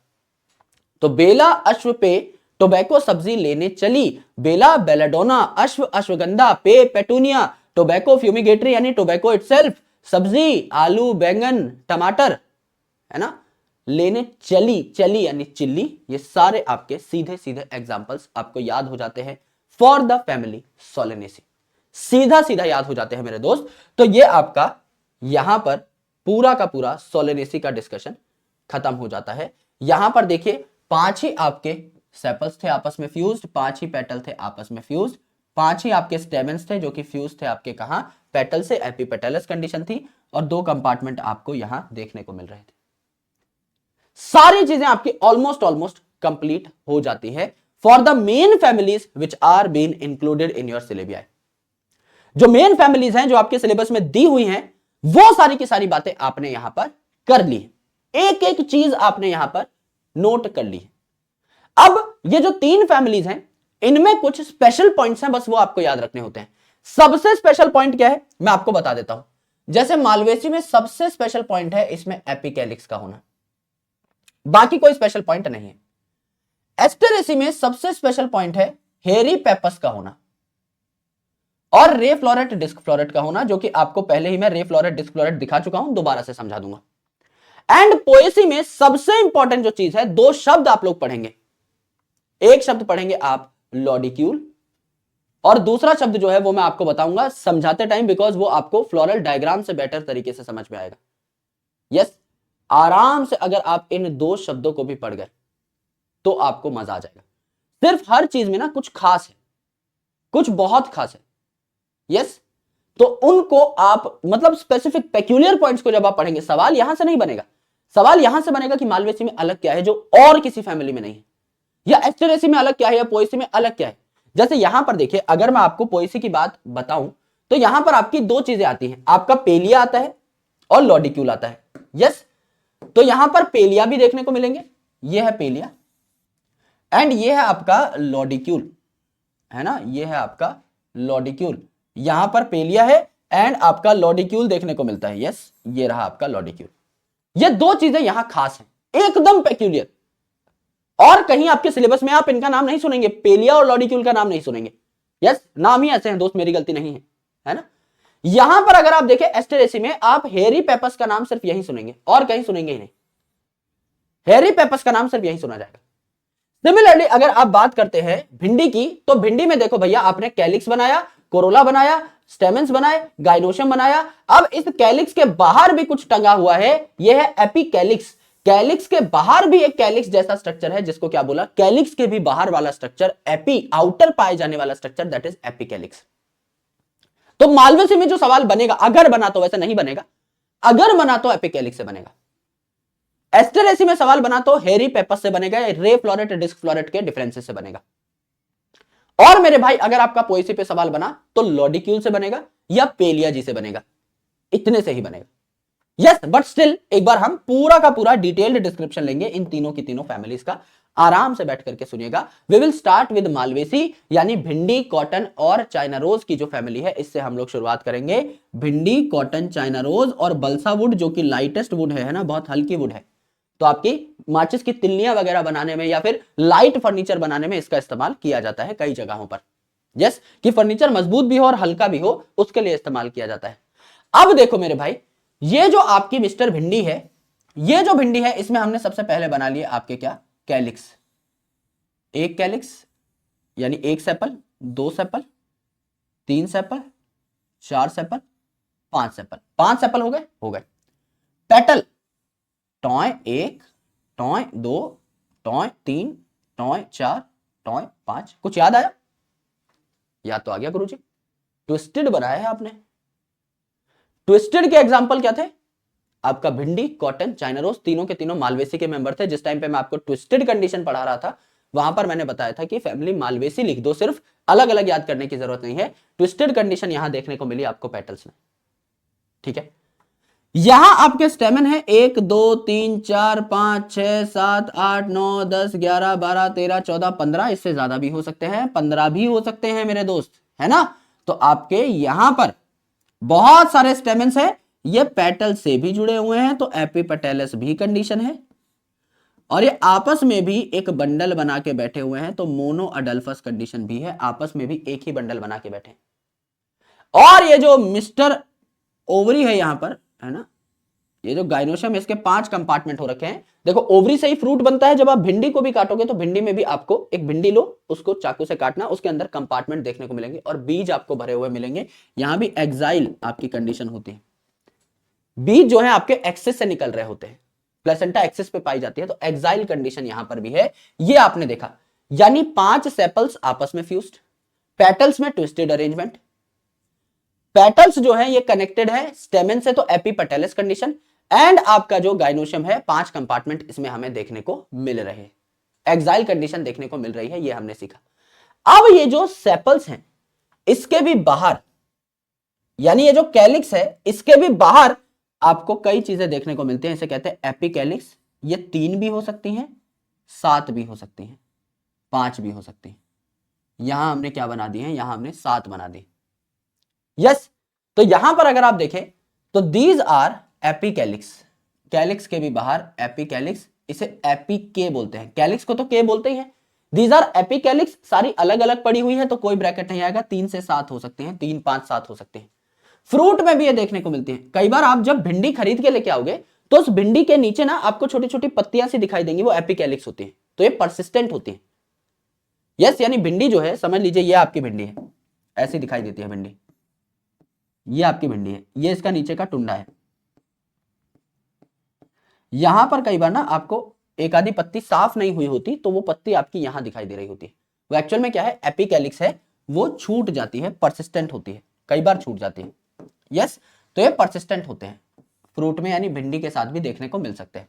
तो बेला अश्व पे टोबैको सब्जी लेने चली। बेला बेलाडोना, अश्व अश्वगंधा, पे पेटूनिया, टोबैको फ्यूमिगेटरी यानी टोबैको इटसेल्फ, सब्जी आलू, बैंगन, टमाटर, है ना, लेने चली, चली यानी चिल्ली, ये सारे आपके सीधे सीधे एग्जाम्पल्स आपको याद हो जाते हैं फॉर द फैमिली सोलेनेसी, सीधा सीधा याद हो जाते हैं मेरे दोस्त। तो ये आपका यहां पर पूरा का पूरा सोलेनेसी का डिस्कशन खत्म हो जाता है। यहां पर देखिए 5 ही आपके सेपल्स थे आपस में फ्यूज्ड, 5 ही पेटल थे आपस में फ्यूज्ड, 5 ही आपके स्टेमेंस थे जो कि फ्यूज थे आपके कहां, पेटल से, एपिपेटलस कंडीशन थी, और 2 कंपार्टमेंट आपको यहां देखने को मिल रहे थे। सारी चीजें आपकी ऑलमोस्ट कंप्लीट हो जाती है for the main families which are been included in your syllabi. जो मेन फैमिलीज हैं जो आपके सिलेबस में दी हुई हैं, वो सारी की सारी बातें आपने यहां पर कर ली है, एक एक चीज आपने यहां पर नोट कर ली है। अब ये जो 3 फैमिलीज हैं, इनमें कुछ स्पेशल पॉइंट्स हैं, बस वो आपको याद रखने होते हैं। सबसे स्पेशल पॉइंट क्या है मैं आपको बता देता हूं। जैसे मालवेसी में सबसे स्पेशल पॉइंट है इसमें एपिकैलिक्स का होना, बाकी कोई स्पेशल पॉइंट नहीं है। एस्टेरेसी में सबसे स्पेशल पॉइंट है हेरी पेपस का होना और रे फ्लोरेट डिस्क फ्लोरेट का होना, जो कि आपको पहले ही मैं रे फ्लोरेट डिस्क फ्लोरेट दिखा चुका हूं, दोबारा से समझा दूंगा। एंड पोएसी में सबसे इंपॉर्टेंट जो चीज है, 2 शब्द आप लोग पढ़ेंगे। एक शब्द पढ़ेंगे आप लॉडिक्यूल, और दूसरा शब्द जो है वो मैं आपको बताऊंगा समझाते टाइम, बिकॉज वो आपको फ्लोरल डायग्राम से बेटर तरीके से समझ में आएगा। यस, आराम से अगर आप इन 2 शब्दों को भी पढ़ गए तो आपको मजा आ जाएगा। सिर्फ हर चीज में ना कुछ खास है, कुछ बहुत खास है। यस, तो उनको आप मतलब स्पेसिफिक पेक्यूलियर पॉइंट्स को जब आप पढ़ेंगे, सवाल यहां से नहीं बनेगा, सवाल यहां से बनेगा कि मालवेसी में अलग क्या है जो और किसी फैमिली में नहीं है, या एस्टेरेसी में अलग क्या है, या पोएसी में अलग क्या है। जैसे यहां पर देखिए, अगर मैं आपको पोएसी की बात बताऊं तो यहां पर आपकी 2 चीजें आती हैं, आपका पेलिया आता है और लॉडिक्यूल आता है। यस, तो यहां पर पेलिया भी देखने को मिलेंगे, ये है पेलिया एंड ये है आपका लॉडिक्यूल, है ना, ये है आपका लॉडिक्यूल। यहां पर पेलिया है एंड आपका लॉडिक्यूल देखने को मिलता है। यस, ये रहा आपका लॉडिक्यूल। ये 2 चीजें यहां खास हैं, एकदम पेक्यूलियर, और कहीं आपके सिलेबस में आप इनका नाम नहीं सुनेंगे, पेलिया और लॉडिक्यूल का नाम नहीं सुनेंगे। यस, नाम ही ऐसे हैं दोस्त, मेरी गलती नहीं है ना। यहां पर अगर आप देखें एस्टेरेसी में, आप हेरी पेपस का नाम सिर्फ यही सुनेंगे और कहीं सुनेंगे ही नहीं, हेरी पेपस का नाम सिर्फ यही सुना जाएगा। सिमिलरली अगर आप बात करते हैं भिंडी की, तो भिंडी में देखो भैया, आपने कैलिक्स बनाया, कोरोला बनाया, स्टेमेंस बनाए, गाइनोशियम बनाया। अब इस कैलिक्स के बाहर भी कुछ टंगा हुआ है, यह है एपिकैलिक्स। कैलिक्स के बाहर भी एक कैलिक्स जैसा स्ट्रक्चर है, जिसको क्या बोला, कैलिक्स के भी बाहर वाला स्ट्रक्चर, एपी आउटर पाए जाने वाला स्ट्रक्चर, दैट इज एपिकैलिक्स। तो मालवेसी में जो सवाल बनेगा, अगर बना तो, वैसे नहीं बनेगा, अगर बना तो एपिकैलिक्स से बनेगा। एस्टेरेसी में सवाल बना तो हेरी पेपस से बनेगा, रे फ्लोरेट डिस्क फ्लोरेट के डिफरेंसेस से बनेगा। और मेरे भाई अगर आपका पोएसी पे सवाल बना तो लॉडिक्यूल से बनेगा या पेलिया जी से बनेगा, इतने से ही बनेगा। यस, बट स्टिल एक बार हम पूरा का पूरा डिटेल्ड डिस्क्रिप्शन लेंगे इन तीनों की तीनों फैमिलीज का, आराम से बैठ करके सुनिएगा। We will start with Malvaceae, यानी भिंडी, कॉटन और चाइना रोज की जो फैमिली है, इससे हम लोग शुरुआत करेंगे। भिंडी, कॉटन, चाइना रोज और बल्सा वुड, जो कि लाइटेस्ट वुड है ना, बहुत हल्की वुड है, तो आपकी माचिस की तिल्लियां वगैरह बनाने में या फिर लाइट फर्नीचर बनाने में इसका इस्तेमाल किया जाता है कई जगहों पर। यस, कि फर्नीचर मजबूत भी हो और हल्का भी हो, उसके लिए इस्तेमाल किया जाता है। अब देखो मेरे भाई, ये जो आपकी मिस्टर भिंडी है, ये जो भिंडी है, इसमें हमने सबसे पहले बना लिए आपके क्या, कैलिक्स। एक कैलिक्स यानी 1 sepal, 2 sepal, 3 sepal, 4 sepal, 5 sepal, 5 sepal हो गए। Petal toy 1, toy 2, toy 3, toy 4, toy 5। कुछ याद आया? याद तो आ गया गुरुजी। ट्विस्टेड बनाया है आपने। ट्विस्टेड के एग्जांपल क्या थे? आपका भिंडी, कॉटन, चाइना रोज, तीनों के तीनों मालवेसी के मेंबर थे। जिस टाइम पे मैं आपको ट्विस्टेड कंडीशन पढ़ा रहा था, वहां पर मैंने बताया था कि फैमिली मालवेसी लिख दो, सिर्फ अलग अलग याद करने की जरूरत नहीं है। ट्विस्टेड कंडीशन यहां देखने को मिली आपको पेटल्स में, ठीक है। यहां आपके स्टेमन है 1, 2, 3, 4, 5, 6, 7, 8, 9, 10, 11, 12, 13, 14, 15, इससे ज्यादा भी हो सकते हैं, 15 भी हो सकते हैं मेरे दोस्त, है ना। तो आपके यहां पर बहुत सारे स्टेमन्स है, ये पेटल से भी जुड़े हुए हैं, तो एपिपेटलस भी कंडीशन है, और ये आपस में भी एक बंडल बना के बैठे हुए हैं, तो मोनो अडल्फस कंडीशन भी है, आपस में भी एक ही बंडल बना के बैठे हैं। और ये जो मिस्टर ओवरी है यहां पर, है ना, ये जो गाइनोशियम इसके 5 कंपार्टमेंट हो रखे हैं। देखो ओवरी से ही फ्रूट बनता है। जब आप भिंडी को भी काटोगे तो भिंडी में भी आपको एक भिंडी लो, उसको चाकू से काटना, उसके अंदर कंपार्टमेंट देखने को मिलेंगे और बीज आपको भरे हुए मिलेंगे। यहां भी एक्साइल आपकी कंडीशन होती है, बीज जो है आपके एक्सिस से निकल रहे होते हैं, प्लेसेंटा एक्सिस पे पाई जाती है, तो एक्साइल कंडीशन यहां पर भी है। ये आपने देखा, यानी 5 सेपल्स आपस में फ्यूज्ड, पेटल्स में ट्विस्टेड अरेंजमेंट, पेटल्स जो है ये कनेक्टेड है स्टेमेन से, तो एपिपेटलस कंडीशन, एंड आपका जो गाइनोशियम है 5 कंपार्टमेंट इसमें हमें देखने को मिल रहे हैं, एक्साइल कंडीशन देखने को मिल रही है, ये हमने सीखा। अब ये जो सेपल्स हैं इसके भी बाहर, यानी ये जो कैलिक्स है इसके भी बाहर आपको कई चीजें देखने को मिलती हैं, इसे कहते हैं एपिकैलिक्स। ये 3 भी हो सकती हैं, 7 भी हो सकती हैं, 5 भी हो सकती हैं। यहां हमने क्या बना दी है, यहां हमने 7 बना दी। यस, तो यहां पर अगर आप देखें तो दीज आर एपिकैलिक्स, कैलिक्स के भी बाहर एपिकैलिक्स, इसे एपिके बोलते हैं, कैलिक्स को तो के बोलते ही हैं। दीज आर एपिकैलिक्स, सारी अलग अलग पड़ी हुई है तो कोई ब्रैकेट नहीं आएगा, 3 से 7 हो सकते हैं, 3 5 7 हो सकते हैं। फ्रूट में भी ये देखने को मिलती है। कई बार आप जब भिंडी खरीद के लेके आओगे तो उस भिंडी के नीचे ना आपको छोटी छोटी पत्तियां सी दिखाई देंगी, वो एपिकैलिक्स होती है, तो ये परसिस्टेंट होती है। यस, यानी भिंडी जो है, समझ लीजिए ये आपकी भिंडी है, ऐसी दिखाई देती है भिंडी, ये आपकी भिंडी है, ये इसका नीचे का टुंडा है। यहां पर कई बार ना आपको एक आधी पत्ती साफ नहीं हुई होती, तो वो पत्ती आपकी यहां दिखाई दे रही होती है, वो एक्चुअल में क्या है, एपिकैलिक्स है, वो छूट जाती है, परसिस्टेंट होती है, कई बार छूट जाती है। यस, तो ये परसिस्टेंट होते हैं फ्रूट में, यानी भिंडी के साथ भी देखने को मिल सकते हैं।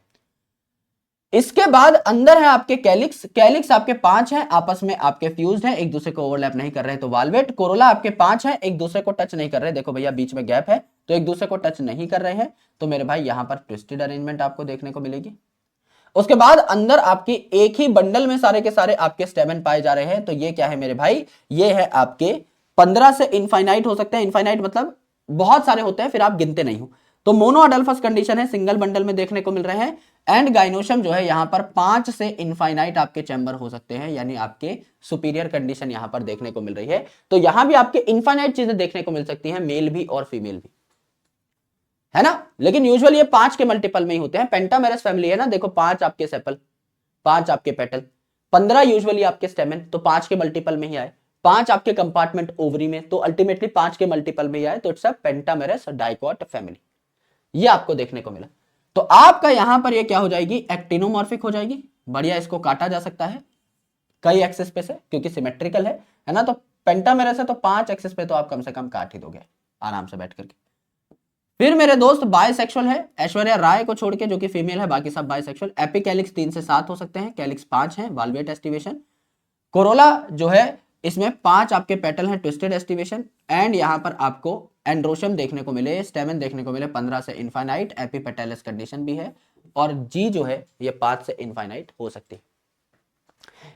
इसके बाद अंदर है आपके कैलिक्स, कैलिक्स आपके 5 हैं, आपस में आपके फ्यूज्ड हैं, एक दूसरे को ओवरलैप नहीं कर रहे, तो वाल्वेट। कोरोला आपके 5 हैं, एक दूसरे को टच नहीं कर रहे, देखो भैया बीच में गैप है, तो एक दूसरे को टच नहीं कर रहे हैं, तो मेरे भाई यहां पर ट्विस्टेड अरेंजमेंट आपको देखने को मिलेगी। उसके बाद अंदर आपकी एक ही बंडल में सारे के सारे आपके स्टेमेन पाए जा रहे हैं, तो ये क्या है मेरे भाई, ये है आपके 15 से इनफाइनाइट हो सकते हैं, इनफाइनाइट मतलब बहुत सारे होते हैं, फिर आप गिनते नहीं हो, तो मोनो अडल्फस कंडीशन है, सिंगल बंडल में देखने को मिल रहे हैं। एंड गाइनोशियम जो है यहां पर 5 से इनफाइनाइट आपके चैम्बर हो सकते हैं, यानी आपके सुपीरियर कंडीशन यहां पर देखने को मिल रही है। तो यहां भी आपके इनफाइनाइट चीजें देखने को मिल सकती हैं, मेल भी और फीमेल भी, है ना, लेकिन यूजुअली ये 5 के मल्टीपल में ही होते हैं। पेंटामेरस फैमिली है ना, देखो 5 आपके सेपल, 5 आपके पेटल, 15 यूजुअली आपके स्टेमेन, तो 5 के मल्टीपल में ही आए, 5 आपके कंपार्टमेंट ओवरी में, तो अल्टीमेटली 5 के मल्टीपल में ही आए, तो it's a pentamerous dicot family, ये आपको देखने को मिला। तो आपका यहां पर ये क्या हो जाएगी, एक्टिनोमॉर्फिक हो जाएगी, बढ़िया, इसको काटा जा सकता है कई एक्सेस पे से, क्योंकि सिमेट्रिकल है ना, तो पेंटामेरस है तो 5 एक्सेस पे तो आप कम से कम काट ही दोगे आराम से बैठ करके। फिर मेरे दोस्त बायसेक्सुअल है, ऐश्वर्या राय को छोड़ के जो कि फीमेल है, बाकी सब बायसेक्सुअल। एपिकैलिक्स 3 से 7 हो सकते हैं, कैलिक्स 5 है, वाल्वेट एस्टिवेशन। कोरोला जो है इसमें 5 आपके पेटल हैं, ट्विस्टेड एस्टिवेशन, एंड यहां पर आपको एंड्रोशियम देखने को मिले, स्टेमेन देखने को मिले 15 से इनफाइनाइट, एपिपेटलस कंडीशन भी है, और जी जो है ये 5 से इनफाइनाइट हो सकती है।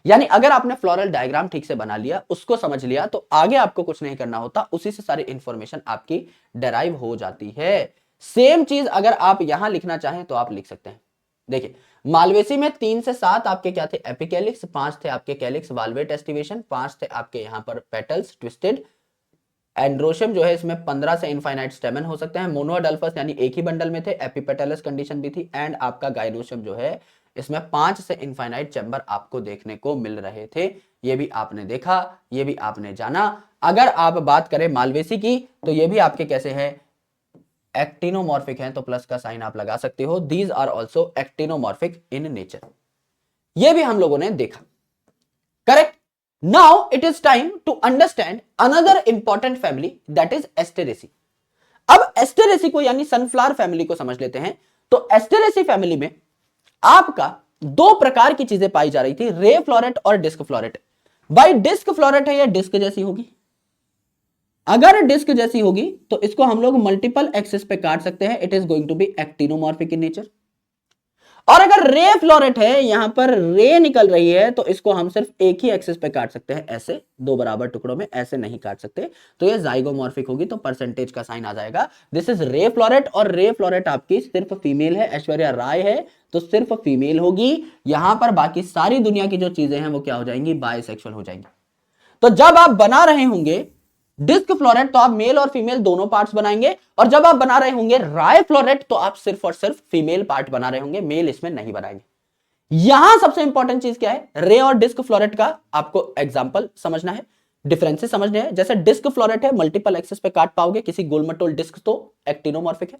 यानी अगर आपने फ्लोरल डायग्राम ठीक से बना लिया, उसको समझ लिया, तो आगे आपको कुछ नहीं करना होता, उसी से सारी इंफॉर्मेशन आपकी डेराइव हो जाती है। सेम चीज अगर आप यहां लिखना चाहें तो आप लिख सकते हैं। देखिए मालवेसी में 3 से 7 आपके क्या थे, एपिकैलिक्स, 5 थे आपके कैलिक्स, वाल्वेट एस्टिवेशन, 5 थे आपके यहां पर पेटल्स ट्विस्टेड। एंड्रोशियम जो है इसमें 15 से इनफाइनाइट स्टेमन हो सकते हैं, मोनोअडल्फस यानी एक ही बंडल में थे, एपिपेटलस कंडीशन भी थी, एंड आपका गाइनोशियम जो है इसमें 5 से इनफाइनाइट चैम्बर आपको देखने को मिल रहे थे। ये भी आपने देखा, ये भी आपने जाना। अगर आप बात करें मालवेसी की, तो ये भी आपके कैसे हैं, एक्टिनोमॉर्फिक हैं, तो प्लस का साइन आप लगा सकते हो। These are also actinomorphic in nature, ये भी हम लोगों ने देखा, correct. Now it is time to understand another important family, that is Asteraceae. अब एस्टेरेसी को यानी सनफ्लावर फैमिली को समझ लेते हैं। तो एस्टेरेसी फैमिली में आपका 2 प्रकार की चीजें पाई जा रही थी, रे फ्लोरेट और डिस्क फ्लोरेट। भाई डिस्क फ्लोरेट है, ये डिस्क जैसी होगी, अगर डिस्क जैसी होगी तो इसको हम लोग मल्टीपल एक्सिस पे काट सकते हैं, it is going to be actinomorphic in nature. और अगर रे फ्लोरेट है, यहां पर रे निकल रही है, तो इसको हम सिर्फ एक ही एक्सिस पे काट सकते हैं, ऐसे 2 बराबर टुकड़ों में, ऐसे नहीं काट सकते, तो ये जाइगोमॉर्फिक होगी, तो परसेंटेज का साइन आ जाएगा। दिस इज रे फ्लोरेट, और रे फ्लोरेट आपकी सिर्फ फीमेल है, ऐश्वर्या राय है तो सिर्फ फीमेल होगी। यहां पर बाकी सारी दुनिया की जो चीजें हैं वो क्या हो जाएंगी, बायसेक्सुअल हो जाएंगी। तो जब आप बना रहे होंगे डिस्क फ्लोरेट तो आप मेल और फीमेल दोनों पार्ट्स बनाएंगे, और जब आप बना रहे होंगे राय फ्लोरेट तो आप सिर्फ और सिर्फ फीमेल पार्ट बना रहे होंगे, मेल इसमें नहीं बनाएंगे। यहां सबसे इंपॉर्टेंट चीज क्या है, रे और डिस्क फ्लोरेट का आपको एग्जांपल समझना है, डिफरेंसेस समझने हैं। जैसे डिस्क फ्लोरेट है, मल्टीपल एक्सेस पे काट पाओगे, किसी गोल मटोल डिस्क तो एक्टिनोमॉर्फिक है,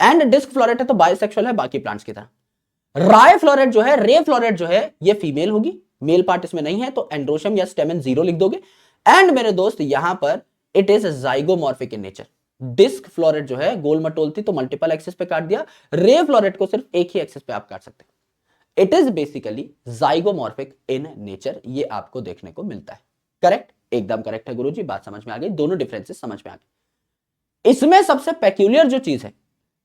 एंड डिस्क फ्लोरेट है तो बाइसेक्सुअल है बाकी प्लांट्स की तरह। राय फ्लोरेट जो है, रे फ्लोरेट जो है, ये फीमेल होगी, मेल पार्ट इसमें नहीं है, तो एंड्रोशम या स्टेमन 0 लिख दोगे। एंड मेरे दोस्त यहां पर it is zygomorphic in nature. Disc floret जो है गोल मटोल थी तो मल्टीपल एक्सेस पे काट दिया, रे फ्लोरेट को सिर्फ एक ही एक्सेस पे आप काट सकते हैं। It is basically zygomorphic in nature, ये आपको देखने को मिलता है। करेक्ट, एकदम करेक्ट है गुरुजी, बात समझ में आ गई, दोनों डिफरेंसेस समझ में आ गए। इसमें सबसे पेक्यूलियर जो चीज है,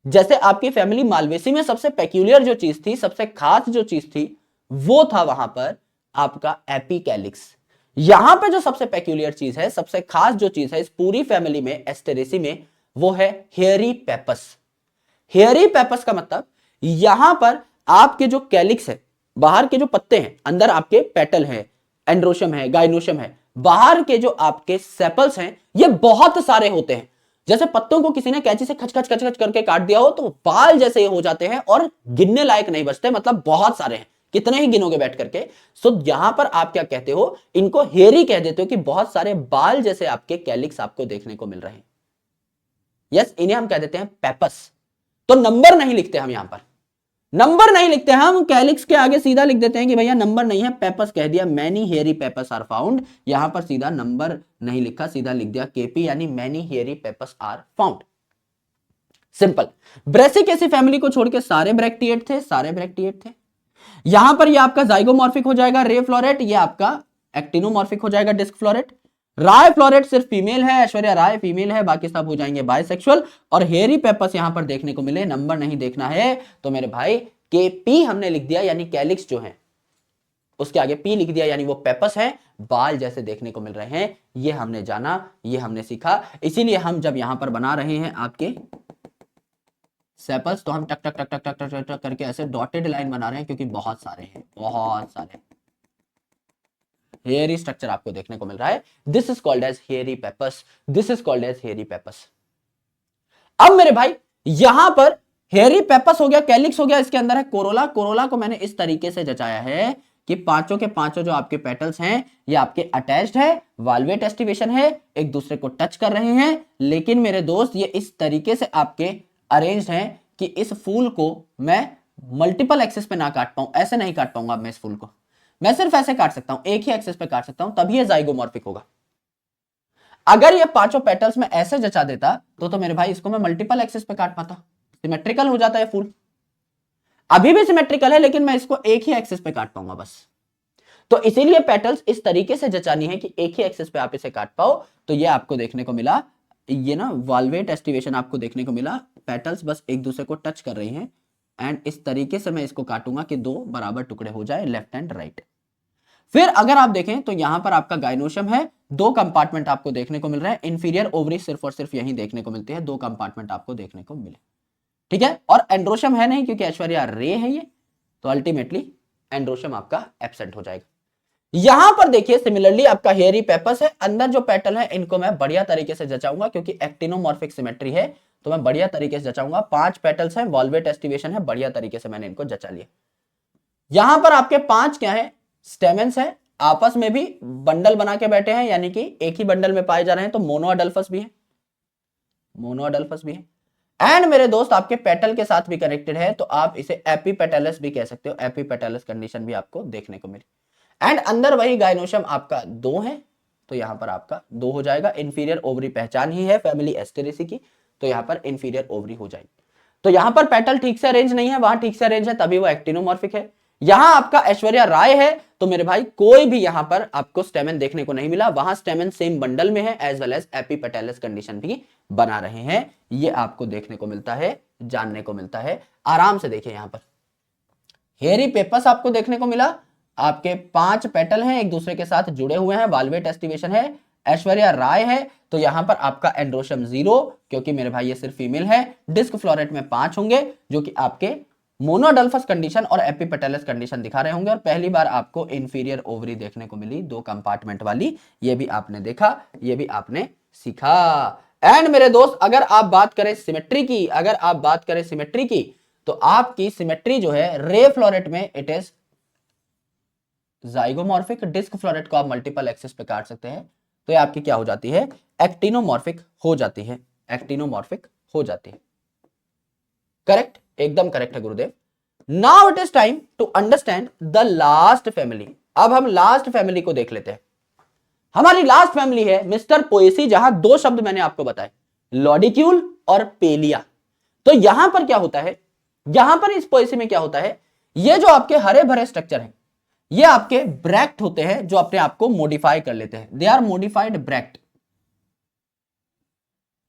जैसे आपकी फैमिली मालवेसी में सबसे पेक्यूलियर जो चीज थी, सबसे खास जो चीज थी, वो था वहां पर आपका एपिकैलिक्स। यहां पे जो सबसे पेक्यूलियर चीज है, सबसे खास जो चीज है इस पूरी फैमिली में, एस्टेरेसी में, वो है हेयरी पेपस। हेयरी पेपस का मतलब यहां पर आपके जो कैलिक्स है, बाहर के जो पत्ते हैं, अंदर आपके पेटल है, एंड्रोशम है, गाइनोशम है, बाहर के जो आपके सेपल्स हैं ये बहुत सारे होते हैं। जैसे पत्तों को किसी ने कैंची से खच खच खच खच करके काट दिया हो तो बाल जैसे हो जाते हैं और गिनने लायक नहीं बचते, मतलब बहुत सारे हैं, कितने ही गिनोगे बैठ करके। सो यहां पर आप क्या कहते हो, इनको हेयरी कह देते हो कि बहुत सारे बाल जैसे आपके कैलिक्स आपको देखने को मिल रहे हैं। यस, इन्हें हम कह देते हैं पेपस। तो नंबर नहीं लिखते हम, यहां पर नंबर नहीं लिखते हम, कैलिक्स के आगे सीधा लिख देते हैं कि भैया नंबर नहीं है, पेपस कह दिया, many hairy pappus are found. यहां पर सीधा नंबर नहीं लिखा, सीधा लिख दिया केपी, यानी many hairy pappus are found. Simple. Brassicaceae family को छोड़ के सारे ब्रैक्टिएट थे, सारे ब्रैक्टिएट थे। यहां पर ये आपका जाइगोमॉर्फिक हो जाएगा रे फ्लोरेट, ये आपका एक्टिनोमॉर्फिक हो जाएगा डिस्क फ्लोरेट। राय फ्लोरेट सिर्फ फीमेल है, ऐश्वर्या राय फीमेल है, बाकी सब हो जाएंगे बाइसेक्सुअल। और हेयरी पेपस यहां पर देखने को मिले, नंबर नहीं देखना है तो मेरे भाई केपी हमने लिख दिया, यानी कैलिक्स जो है उसके आगे पी लिख दिया, यानी वो पेपस है, बाल जैसे देखने को मिल रहे हैं। ये हमने जाना, ये हमने सीखा। इसीलिए हम जब यहां पर बना रहे हैं आपके सेपल्स तो हम टक टक टक टक टक टक टक करके ऐसे डॉटेड लाइन बना रहे हैं, क्योंकि बहुत सारे हैं, बहुत सारे हेयरी स्ट्रक्चर आपको देखने को मिल रहा है। This is called as hairy pappus, this is called as hairy pappus. अब मेरे भाई यहां पर हेयरी पेपस हो गया, कैलिक्स हो गया, इसके अंदर है कोरोला। कोरोला को मैंने इस तरीके से जचाया है कि पांचों के पांचों जो आपके पेटल्स हैं ये आपके अटैच्ड है, वाल्वेट एस्टिवेशन है, एक दूसरे को टच कर रहे हैं, लेकिन मेरे दोस्त ये इस तरीके से आपके अरेंज्ड हैं कि इस फूल को मैं मल्टीपल एक्सेस पे ना काट पाऊं, ऐसे नहीं काट पाऊंगा मैं इस फूल को, मैं सिर्फ ऐसे काट सकता हूं, एक ही एक्सेस पे काट सकता हूं, तभी ये जाइगोमॉर्फिक होगा। अगर ये पांचों पेटल्स में ऐसे जचा देता तो मेरे भाई इसको मैं मल्टीपल एक्सेस पे काट पाता, सिमेट्रिकल हो जाता है फूल। अभी भी सिमेट्रिकल है लेकिन मैं इसको एक ही एक्सेस पे काट पाऊंगा बस। तो इसीलिए पेटल्स इस तरीके से जचानी है कि एक ही एक्सेस पे आप इसे काट पाओ। तो ये आपको देखने को मिला, ये ना वाल्वेट एस्टिवेशन आपको देखने को मिला, पेटल्स बस एक दूसरे को टच कर रही हैं, एंड इस तरीके से मैं इसको काटूंगा कि दो बराबर टुकड़े हो जाए, लेफ्ट एंड राइट। फिर अगर आप देखें तो यहां पर आपका गाइनोशम है, दो कंपार्टमेंट आपको देखने को मिल रहे हैं, इंफीरियर ओवरी सिर्फ और सिर्फ यही देखने को मिलती है, दो कंपार्टमेंट आपको देखने को मिले, ठीक है। और एंड्रोशम है नहीं क्योंकि ऐश्वर्या रे है ये, तो अल्टीमेटली एंड्रोशम आपका एब्सेंट हो जाएगा। यहां पर देखिए सिमिलरली आपका हेयरी पेपस है, अंदर जो पेटल है इनको मैं बढ़िया तरीके से जचाऊंगा, क्योंकि एक्टिनोमॉर्फिक सिमेट्री है तो मैं बढ़िया तरीके से जचाऊंगा। 5 पेटल्स हैं, वॉल्वेट एस्टिवेशन है, बढ़िया तरीके से मैंने इनको जचा लिया। यहां पर आपके 5 क्या है, स्टेमेंस है, आपस में भी बंडल बना के बैठे हैं, यानी कि एक ही बंडल में पाए जा रहे हैं, तो मोनोअडल्फस भी है, मोनोअडल्फस भी है। एंड मेरे दोस्त आपके पेटल के साथ भी कनेक्टेड है, तो आप इसे एपीपेटलस भी कह सकते हो, एपीपेटलस कंडीशन भी आपको देखने को मिली। एंड अंदर वही गाइनोशम आपका 2 है, तो यहां पर आपका 2 हो जाएगा। इंफीरियर ओवरी पहचान ही है फैमिली एस्टेरेसी की, तो यहां पर इंफीरियर ओवरी हो जाएगी। तो यहां पर पेटल ठीक से अरेंज नहीं है, वहां ठीक से अरेंज है, तभी वो एक्टिनोमॉर्फिक है। यहां आपका ऐश्वर्या राय है, तो मेरे भाई कोई भी यहां पर आपको स्टेमन देखने को नहीं मिला, वहां स्टेमन सेम बंडल में है, as well as epipetalous condition भी बना रहे हैं, ये आपको देखने को मिलता है, जानने को मिलता है। आराम से देखिए यहां पर हेयरी पेपस आपको देखने को मिला, आपके 5 पेटल हैं, एक दूसरे के साथ जुड़े हुए हैं, वाल्वेट एस्टिवेशन है, ऐश्वर्या राय है, तो यहां पर आपका एंड्रोशम 0, क्योंकि मेरे भाई ये सिर्फ फीमेल है। डिस्क फ्लोरेट में 5 होंगे जो कि आपके मोनोडल्फस कंडीशन और एपिपेटलस कंडीशन दिखा रहे होंगे, और पहली बार आपको इंफीरियर ओवरी देखने को मिली, 2 कंपार्टमेंट वाली, ये भी आपने देखा, ये भी आपने सीखा। एंड मेरे दोस्त, अगर आप बात करें सिमेट्री की, अगर आप बात करें सिमेट्री की, तो आपकी सिमेट्री जो है रे फ्लोरेट में it is zygomorphic, disc floret को आप मल्टीपल एक्सिस पे काट सकते हैं, तो ये आपकी क्या हो जाती है, एक्टिनोमॉर्फिक हो जाती है, एक्टिनोमॉर्फिक हो जाती है। करेक्ट, एकदम करेक्ट है गुरुदेव। Now it is time to understand the last family. अब हम लास्ट फैमिली को देख लेते हैं। हमारी लास्ट फैमिली है मिस्टर पोएसी, जहां 2 शब्द मैंने आपको बताए, लॉडिक्यूल और पेलिया। तो यहां पर क्या होता है, यहां पर इस पोएसी में क्या होता है, ये जो आपके हरे भरे स्ट्रक्चर हैं, ये आपके ब्रैक्ट होते हैं, जो अपने आप को मॉडिफाई कर लेते हैं, they are modified bract.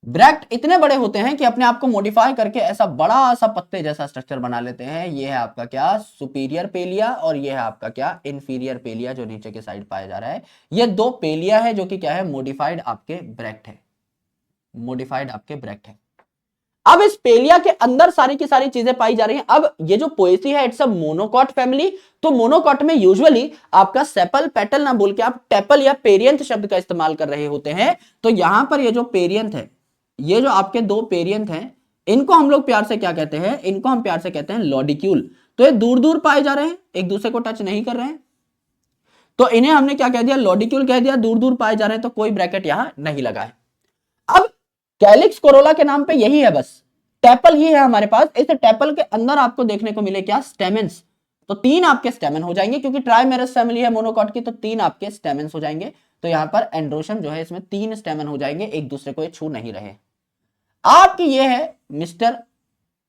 Bract इतने बड़े होते हैं कि अपने आप को मॉडिफाई करके ऐसा बड़ा सा पत्ते जैसा स्ट्रक्चर बना लेते हैं। ये है आपका क्या, सुपीरियर पेलिया, और ये है आपका क्या, इंफीरियर पेलिया, जो नीचे के साइड पाया जा रहा है। ये 2 पेलिया है जो कि क्या है, मॉडिफाइड आपके ब्रैक्ट है, मॉडिफाइड आपके ब्रैक्ट है। अब इस पेलिया के अंदर सारी की सारी चीजें पाई जा रही हैं। अब ये जो पोएसी है, इट्स अ मोनोकॉट फैमिली। तो मोनोकॉट में यूजुअली आपका सेपल पेटल ना बोल के आप टेपल या पेरियंथ शब्द का इस्तेमाल कर रहे होते हैं। तो यहां पर ये जो पेरियंथ है, ये जो आपके 2 पेरियंथ हैं, इनको हम लोग प्यार से क्या कहते हैं, इनको हम प्यार से कहते हैं लॉडिक्यूल। तो ये दूर दूर पाए जा रहे हैं, एक दूसरे को टच नहीं कर रहे हैं, तो इन्हें हमने क्या कह दिया, लॉडिक्यूल कह दिया। दूर दूर पाए जा रहे हैं, तो कोई ब्रैकेट यहां नहीं लगा है। अब कैलिक्स कोरोला के नाम पे यही है, बस टेपल ही है हमारे पास। इस टेपल के अंदर आपको देखने को मिले क्या, स्टेमेंस। तो 3 आपके स्टेमन हो जाएंगे, क्योंकि ट्राइमेरस फैमिली है मोनोकॉट की, तो 3 आपके स्टेमेंस हो जाएंगे। तो यहां पर एंड्रोशम जो है, इसमें 3 स्टेमन हो जाएंगे, एक दूसरे को ये छू नहीं रहे। आपकी ये है मिस्टर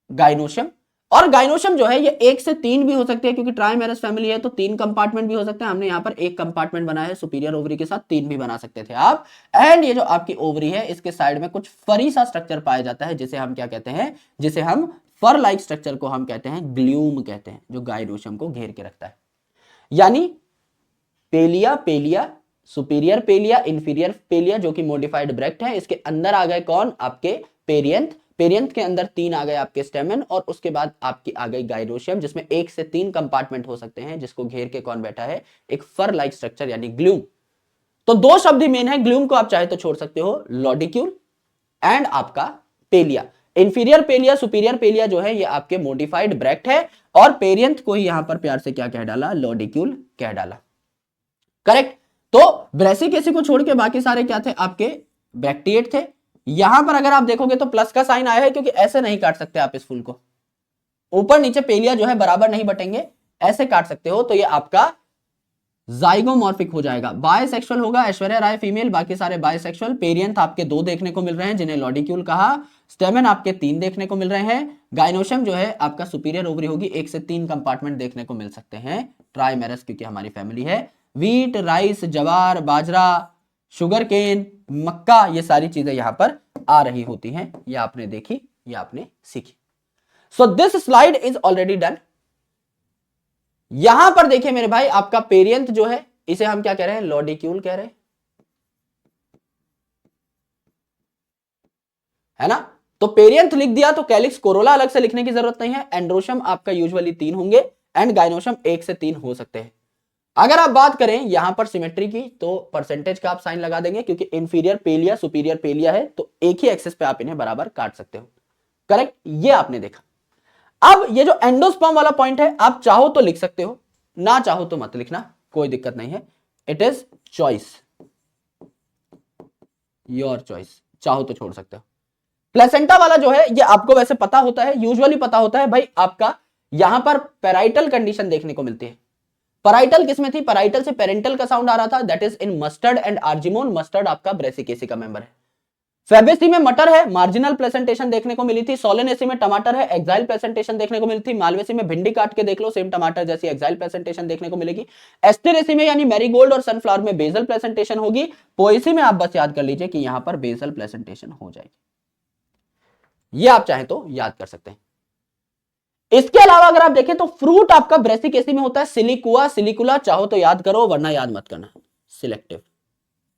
गाइनोशम, और गाइनोशम जो है ये 1 से 3 भी हो सकते हैं, क्योंकि ट्राइमेरस फैमिली है, तो 3 कंपार्टमेंट भी हो सकते हैं। हमने यहाँ पर 1 कंपार्टमेंट बनाया है, सुपीरियर ओवरी के साथ 3 भी बना सकते थे आप। एंड ये जो आपकी ओवरी है, इसके साइड में कुछ फरी सा स्ट्रक्चर पाया जाता है, जिसे हम क्या कहते हैं, जिसे हम फर लाइक स्ट्रक्चर को हम कहते हैं ग्लूम कहते हैं, जो गाइनोशम को घेर के रखता है। यानी पेलिया, पेलिया, सुपीरियर पेलिया, इंफीरियर पेलिया, जो कि मॉडिफाइड ब्रैक्ट है। इसके अंदर आ गए कौन, आपके पेरियंथ। पेरियंथ के अंदर 3 आ गए आपके स्टेमन, और उसके बाद आपकी आ गई गाइनोशियम, जिसमें 1 से 3 कंपार्टमेंट हो सकते हैं, जिसको घेर के कौन बैठा है, एक फर लाइक स्ट्रक्चर, यानी ग्लूम। तो 2 शब्द ही मेन है, ग्लूम को आप चाहे तो छोड़ सकते हो, लॉडिक्यूल एंड आपका पेलिया। इंफीरियर पेलिया, सुपीरियर पेलिया जो है, ये आपके मॉडिफाइड ब्रैक्ट है, और पेरियंथ को ही यहां पर प्यार से क्या कह डाला, लॉडिक्यूल कह डाला। करेक्ट। तो ब्रेसिकेसी को छोड़ के बाकी सारे क्या थे, आपके ब्रैक्टिएट थे। यहां पर अगर आप देखोगे तो प्लस का साइन आया है, क्योंकि ऐसे नहीं काट सकते आप इस फूल को, ऊपर नीचे पेलिया जो है बराबर नहीं बटेंगे, ऐसे काट सकते हो। तो ये आपका जाइगोमॉर्फिक हो जाएगा, बायसेक्सुअल होगा। ऐश्वर्या राय फीमेल, बाकी सारे बायसेक्सुअल। पेरियंथ आपके 2 देखने को मिल रहे हैं, जिन्हें लॉडिक्यूल कहा। स्टेमन आपके 3 देखने को मिल रहे हैं। गाइनोशम जो है आपका सुपीरियर ओवरी होगी, 1 से 3 कंपार्टमेंट देखने को मिल सकते हैं, ट्राइमेरस क्योंकि हमारी फैमिली है। वीट, राइस, जवार, बाजरा, शुगर केन, मक्का, ये सारी चीजें यहां पर आ रही होती हैं। ये आपने देखी, ये आपने सीखी। So this slide is already done. यहां पर देखिए मेरे भाई, आपका पेरियंथ जो है, इसे हम क्या कह रहे हैं, लॉडिक्यूल कह रहे हैं, है ना। तो पेरियंथ लिख दिया, तो कैलिक्स कोरोला अलग से लिखने की जरूरत नहीं है। एंड्रोशम आपका यूजुअली 3 होंगे, एंड गाइनोशम 1 से 3 हो सकते हैं। अगर आप बात करें यहां पर सिमेट्री की, तो परसेंटेज का आप साइन लगा देंगे, क्योंकि इंफीरियर पेलिया, सुपीरियर पेलिया है, तो एक ही एक्सिस पे आप इन्हें बराबर काट सकते हो। करेक्ट, ये आपने देखा। अब ये जो एंडोस्पर्म वाला पॉइंट है, आप चाहो तो लिख सकते हो, ना चाहो तो मत लिखना, कोई दिक्कत नहीं है। It is choice, your choice, चाहो तो छोड़ सकते हो। प्लेसेंटा वाला जो है, ये आपको वैसे पता होता है, यूजुअली पता होता है भाई, आपका यहां पर पैराइटल कंडीशन देखने को मिलती है। पैराइटल किसमें थी, पैराइटल से पेरेंटल का साउंड आ रहा था, that is in mustard and argemone. Mustard आपका ब्रेसिकेसी का मेंबर है। फेबेसी में मटर है, मार्जिनल प्रेजेंटेशन देखने को मिली थी। सोलेनेसी में टमाटर है, एक्साइल प्रेजेंटेशन देखने को मिली थी। मालवेसी में भिंडी काट के देख लो, सेम टमाटर जैसी एक्साइल प्रेजेंटेशन देखने को मिलेगी। एस्टेरेसी में यानी मैरीगोल्ड और सनफ्लावर में बेसल प्रेजेंटेशन होगी। पोएसी में आप बस याद कर लीजिए कि यहां पर बेसल प्रेजेंटेशन हो जाएगी। ये आप चाहें तो याद कर सकते हैं। इसके अलावा अगर आप देखें तो फ्रूट आपका ब्रेसिकेसी में होता है, सिलिकुआ, सिलिकुला, चाहो तो याद करो, वरना याद मत करना, सिलेक्टिव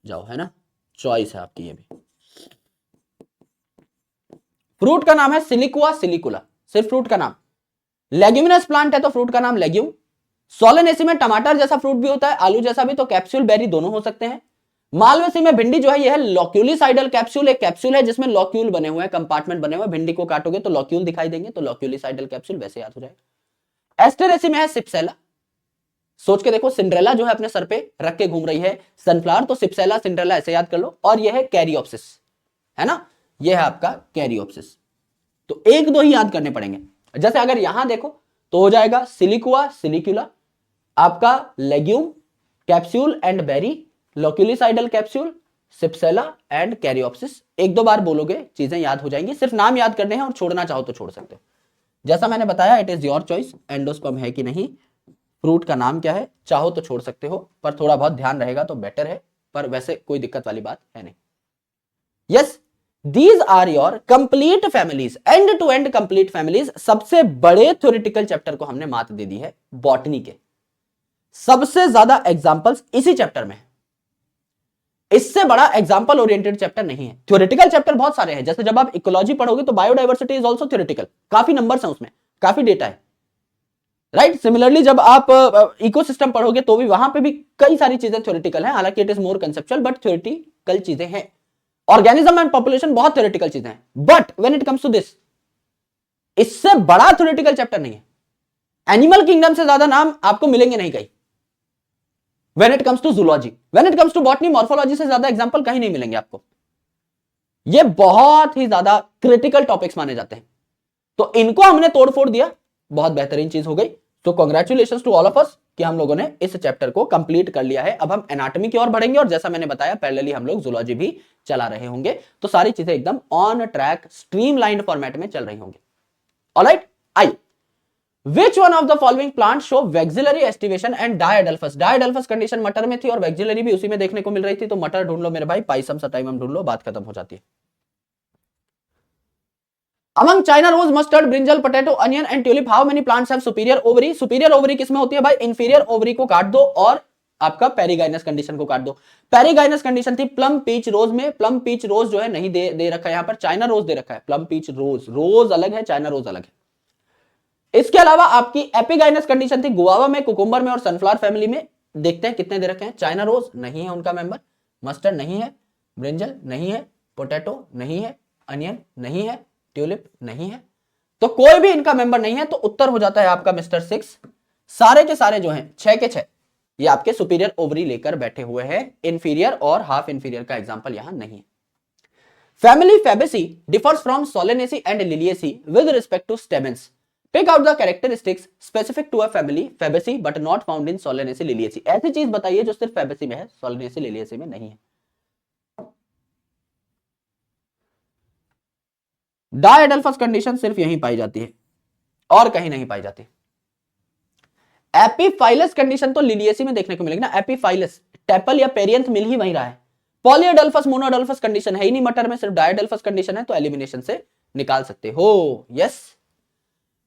जाओ, है ना, चॉइस है आपकी। ये भी फ्रूट का नाम है सिलिकुआ, सिलिकुला, सिर्फ फ्रूट का नाम। लेग्यूमिनस प्लांट है तो फ्रूट का नाम लेग्यूम। सोलेनेसी में टमाटर जैसा फ्रूट भी होता है, आलू जैसा भी, तो कैप्सूल बेरी दोनों हो सकते हैं। मालवेसी में भिंडी जो है यह लॉक्यूलिसाइडल कैप्सूल, एक कैप्सूल है जिसमें लॉक्यूल बने हुए हैं, कंपार्टमेंट बने हुए हैं, भिंडी को काटोगे तो लॉक्यूल दिखाई देंगे, तो लॉक्यूलिसाइडल कैप्सूल वैसे याद हो जाएगा। एस्टेरेसी में है सिप्सेला, सोच के देखो, सिंड्रेला जो है अपने सर पे रख के घूम रही है सनफ्लावर, तो सिप्सेला सिंड्रेला ऐसे याद कर लो। और यह है कैरियोप्सिस, है ना, यह है आपका कैरियोप्सिस। तो एक दो ही याद करने पड़ेंगे। जैसे अगर यहां देखो तो हो जाएगा सिलिकुआ सिलिक्यूला, आपका legume, capsule and berry, loculicidal capsule, cypsela and caryopsis. एक दो बार बोलोगे चीजें याद हो जाएंगी, सिर्फ नाम याद करने हैं और छोड़ना चाहो तो छोड़ सकते हो। जैसा मैंने बताया, it is your choice, endosperm है कि नहीं, फ्रूट का नाम क्या है, चाहो तो छोड़ सकते हो, पर थोड़ा बहुत ध्यान रहेगा तो बेटर है, पर वैसे कोई दिक्कत वाली बात है नहीं। Yes, these are your complete families, end to end complete families. सबसे बड़े थ्योरेटिकल चैप्टर को हमने मात दे दी है बॉटनी के, सबसे ज्यादा एग्जांपल्स इसी चैप्टर में है, इससे बड़ा एग्जांपल ओरिएंटेड चैप्टर नहीं है। थ्योरेटिकल चैप्टर बहुत सारे हैं, जैसे जब आप इकोलॉजी पढ़ोगे तो बायोडाइवर्सिटी इज आल्सो थ्योरेटिकल, काफी नंबर्स हैं उसमें, काफी डेटा है, राइट। सिमिलरली जब आप इकोसिस्टम पढ़ोगे तो भी वहां पे भी कई सारी चीजें थ्योरेटिकल हैं, हालांकि it is more conceptual but theoretical चीजें हैं। ऑर्गेनिज्म एंड पॉपुलेशन बहुत थ्योरेटिकल चीजें हैं, but when it comes to this, इससे बड़ा थ्योरेटिकल चैप्टर नहीं है। एनिमल किंगडम से ज्यादा नाम आपको मिलेंगे नहीं कहीं। When it comes to zoology, when it comes to botany, morphology से ज्यादा एग्जांपल कहीं नहीं मिलेंगे आपको। ये बहुत ही ज्यादा क्रिटिकल टॉपिक्स माने जाते हैं, तो इनको हमने तोड़फोड़ दिया, बहुत बेहतरीन चीज हो गई। तो congratulations to all of us कि हम लोगों ने इस चैप्टर को कंप्लीट कर लिया है। अब हम एनाटॉमी की ओर बढ़ेंगे, और जैसा मैंने बताया पैरेलली हम लोग जूलॉजी भी चला रहे होंगे, तो सारी चीजें एकदम ऑन ट्रैक स्ट्रीमलाइंड फॉर्मेट में चल रही होंगी। ऑलराइट, आइए, Which one of the following plants show vexillary estivation and diadelphous? Diadelphous condition मटर में थी और वैक्सिलरी भी उसी में देखने को मिल रही थी, तो मटर ढूंढ लो मेरे भाई, पाइसम सटाइमम ढूंढ लो, बात खत्म हो जाती है। Among China rose, mustard, brinjal, potato, onion and tulip, how many plants have superior ovary? Superior ovary किसमें होती है भाई? Inferior ovary को काट दो और आपका पेरीगाइनस कंडीशन को काट दो। पेरीगाइनस कंडीशन थी प्लम पीच रोज में, प्लम पीच रोज जो है नहीं दे रखा है, यहां पर चाइना रोज दे रखा है, प्लम पीच रोज, रोज अलग है, चाइना रोज अलग है। इसके अलावा आपकी एपिगाइनस कंडीशन थी गुआवा में, कुकुम्बर में और सनफ्लावर फैमिली में। देखते हैं कितने दे रखे हैं। चाइना रोज नहीं है उनका मेंबर, मस्टर्ड नहीं है, ब्रिंजल नहीं है, पोटैटो नहीं है, अनियन नहीं है, ट्यूलिप नहीं है, तो कोई भी इनका मेंबर नहीं है। तो उत्तर हो जाता है आपका मिस्टर 6। सारे के सारे जो हैं 6 के 6 ये आपके सुपीरियर ओवरी लेकर बैठे हुए हैं, इंफीरियर और हाफ इंफीरियर का एग्जांपल यहां नहीं है। Family Fabaceae differs from Solanaceae and Liliaceae with respect to stamens. Pick out the characteristics specific to a family Fabaceae but not found in Solanaceae Liliaceae. ऐसी चीज बताइए जो सिर्फ फैबेसी में है, सोलेनेसी लिलिएसी में नहीं है। डायडेल्फस कंडीशन सिर्फ यहीं पाई जाती है और कहीं नहीं पाई जाती। एपीफाइलस कंडीशन तो लिलिएसी में देखने को मिलेगी ना, एपीफाइलस टेपल या पेरियंथ मिल ही वहीं रहा है। पॉलीएडल्फस मोनोडल्फस कंडीशन है ही नहीं मटर में, सिर्फ डायडेल्फस कंडीशन है, तो एलिमिनेशन से निकाल सकते हो। Yes,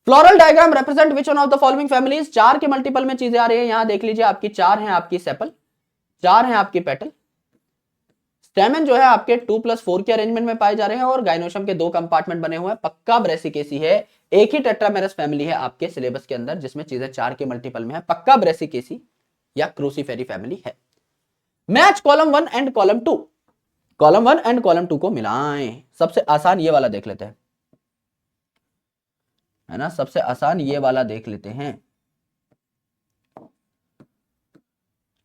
floral diagram represent which one of the following families. 4 के मल्टीपल में चीजें आ रही है, यहां देख लीजिए, आपकी 4 है आपकी सेपल, 4 है आपकी पेटल, स्टेमन जो है आपके 2+4 के अरेंजमेंट में पाए जा रहे हैं, और गाइनोशम के 2 कंपार्टमेंट बने हुए हैं। पक्का ब्रेसिकेसी है, एक ही टेट्रामेरस फैमिली है आपके सिलेबस के अंदर जिसमें चीजें 4 के मल्टीपल में है। पक्का ब्रेसिकेसी या क्रूसीफेरी फैमिली है। Match column 1 and column 2, column 1 and column 2 को मिलाएं। सबसे आसान ये वाला देख लेते हैं, है ना, सबसे आसान ये वाला देख लेते हैं।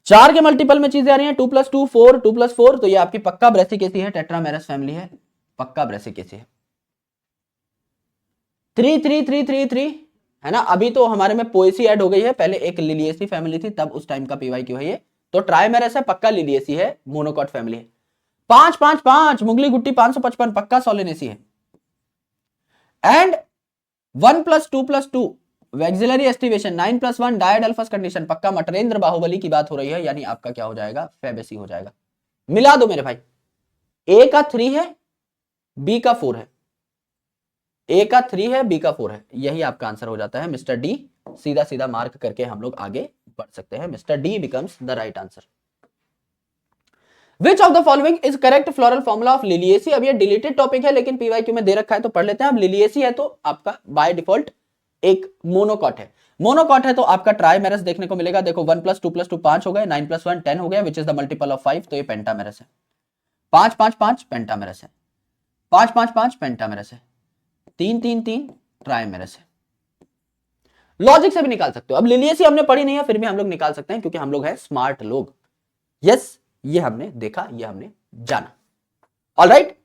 4 के मल्टीपल में चीजें आ रही हैं, 2+2 4, 2+4, तो ये आपकी पक्का ब्रेसिकेसी है, टेट्रामेरस फैमिली है, पक्का ब्रेसिकेसी है। 3 3 3 3 3 है ना। अभी तो हमारे में पोएसी ऐड हो गई है, पहले एक लिलिएसी फैमिली थी, तब उस टाइम का पीवाईक्यू है ये, तो ट्राइमेरस है, पक्का लिलिएसी है, मोनोकॉट फैमिली है। 5 5 5 मुगली गुट्टी 555 पक्का सोलेनेसी है। एंड 1+2+2 वैक्सिलरी एस्टिवेशन 9+1 डायडेल्फस कंडीशन, पक्का मटरेंद्र बाहुबली की बात हो रही है, यानी आपका क्या हो जाएगा, फैबेसी हो जाएगा। मिला दो मेरे भाई, ए का 3 है, बी का 4 है, ए का 3 है, बी का 4 है, यही आपका आंसर हो जाता है मिस्टर डी। सीधा सीधा मार्क करके हम लोग आगे बढ़ सकते हैं, mister D becomes the right answer. Which of the following is correct floral formula of Liliaceae? अब ये डिलीटेड टॉपिक है लेकिन पीवाईक्यू में दे रखा है तो पढ़ लेते हैं। अब लिलिएसी है तो आपका बाय डिफॉल्ट एक मोनोकॉट है। मोनोकॉट है तो आपका ट्राइमेरस देखने को मिलेगा। देखो 1 + 2 + 2 5 हो गए, 9 + 1 10 हो गया, which is the multiple of 5, तो ये पेंटामेरस है। 5 5 5 पेंटामेरस है, 5 5 5 पेंटामेरस है, 3 3 3 ट्राइमेरस है। लॉजिक से भी निकाल सकते हो। अब लिलियसी हमने पढ़ी नहीं है, फिर भी हम लोग निकाल सकते हैं क्योंकि हम लोग हैं स्मार्ट लोग। यस, ये हमने देखा, ये हमने जाना। ऑलराइट,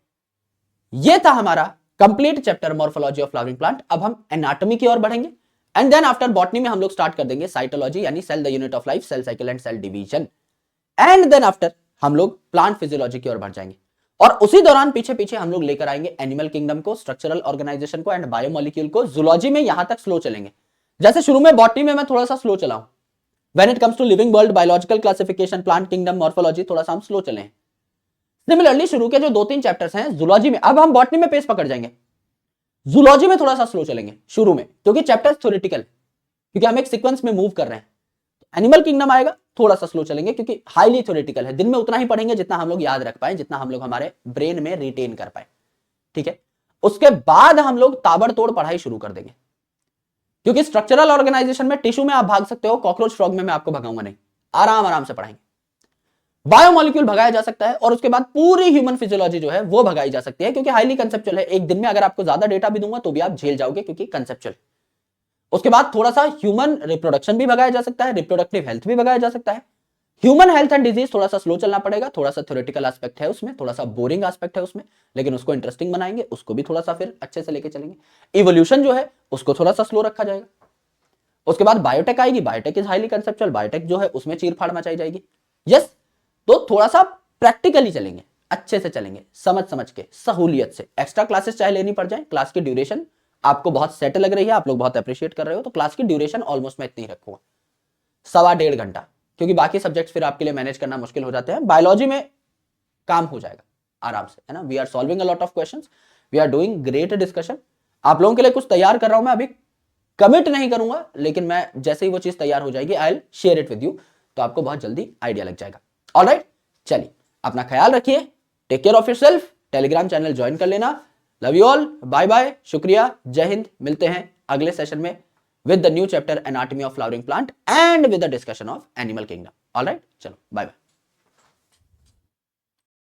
ये था हमारा complete chapter morphology of flowering plant. अब हम एनाटॉमी की ओर बढ़ेंगे एंड देन आफ्टर बॉटनी में हम लोग स्टार्ट कर देंगे साइटोलॉजी, यानी cell the unit of life, cell cycle and cell division. And then after हम लोग प्लांट फिजियोलॉजी की ओर बढ़ जाएंगे और उसी दौरान पीछे पीछे हम लोग लेकर आएंगे एनिमल किंगडम को, स्ट्रक्चरल ऑर्गेनाइजेशन को एंड बायोमोलिक्यूल को। जूलॉजी में यहां तक स्लो चलेंगे, जैसे शुरू में बॉटनी में मैं थोड़ा सा स्लो चला हूं। When it comes to living world, biological classification, plant kingdom, morphology, थोड़ा सा हम स्लो चले हैं। सिमिलरली शुरू के जो 2-3 चैप्टर्स हैं जूलॉजी में, अब हम बॉटनी में पेस पकड़ जाएंगे, जूलॉजी में थोड़ा सा स्लो चलेंगे शुरू में क्योंकि चैप्टर्स थ्योरेटिकल, क्योंकि हम एक सीक्वेंस में मूव कर रहे हैं। एनिमल किंगडम आएगा, थोड़ा सा स्लो चलेंगे क्योंकि हाईली थ्योरेटिकल है। दिन में उतना ही पढ़ेंगे जितना हम लोग याद रख पाए, जितना हम लोग हमारे ब्रेन में रिटेन कर पाए, ठीक है। उसके बाद हम लोग ताबड़तोड़ पढ़ाई शुरू कर देंगे क्योंकि स्ट्रक्चरल ऑर्गेनाइजेशन में टिश्यू में आप भाग सकते हो, कॉकरोच फ्रॉग में मैं आपको भगाऊंगा नहीं, आराम आराम से पढ़ाएंगे। बायोमोलिक्यूल भगाया जा सकता है और उसके बाद पूरी ह्यूमन फिजियोलॉजी जो है वो भगाई जा सकती है क्योंकि हाईली कंसेप्चुअल है। एक दिन में अगर आपको ज्यादा डेटा भी दूंगा तो भी आप झेल जाओगे क्योंकि कंसेप्चुअल। उसके बाद थोड़ा सा ह्यूमन रिप्रोडक्शन भी भगाया जा सकता है, रिप्रोडक्टिव हेल्थ भी भगाया जा सकता है। ह्यूमन हेल्थ एंड डिजीज थोड़ा सा स्लो चलना पड़ेगा, थोड़ा सा थ्योरेटिकल एस्पेक्ट है उसमें, थोड़ा सा बोरिंग एस्पेक्ट है उसमें, लेकिन उसको इंटरेस्टिंग बनाएंगे, उसको भी थोड़ा सा फिर अच्छे से लेके चलेंगे। इवोल्यूशन जो है उसको थोड़ा सा स्लो रखा जाएगा। उसके बाद बायोटेक आएगी, biotech is highly conceptual, biotech जो है उसमें चीरफाड़ मचाई जाएगी। यस, तो थोड़ा सा प्रैक्टिकली चलेंगे, अच्छे से चलेंगे, समझ के, सहूलियत से। एक्स्ट्रा क्लासेस चाहे लेनी पड़ जाए, क्लास की ड्यूरेशन आपको बहुत सेट लग रही है, आप लोग बहुत अप्रिशिएट कर रहे हो, तो क्लास की ड्यूरेशन ऑलमोस्ट मैं इतनी ही रखूंगा, 1.25 घंटा, क्योंकि बाकी सब्जेक्ट्स फिर आपके लिए मैनेज करना मुश्किल हो जाते हैं। बायोलॉजी में काम हो जाएगा आराम से, है ना। We are solving a lot of questions, we are doing great discussion. आप लोगों के लिए कुछ तैयार कर रहा हूं मैं, अभी कमिट नहीं करूंगा, लेकिन मैं जैसे ही वो चीज तैयार हो जाएगी I will share it with you, तो आपको बहुत जल्दी आइडिया लग जाएगा। ऑलराइट, चलिए अपना ख्याल रखिए, take care of yourself, Telegram channel join कर लेना। Love you all, bye bye, शुक्रिया, जय हिंद। मिलते हैं अगले सेशन में with the new chapter anatomy of flowering plant and with the discussion of animal kingdom. All right, चलो बाय बाय।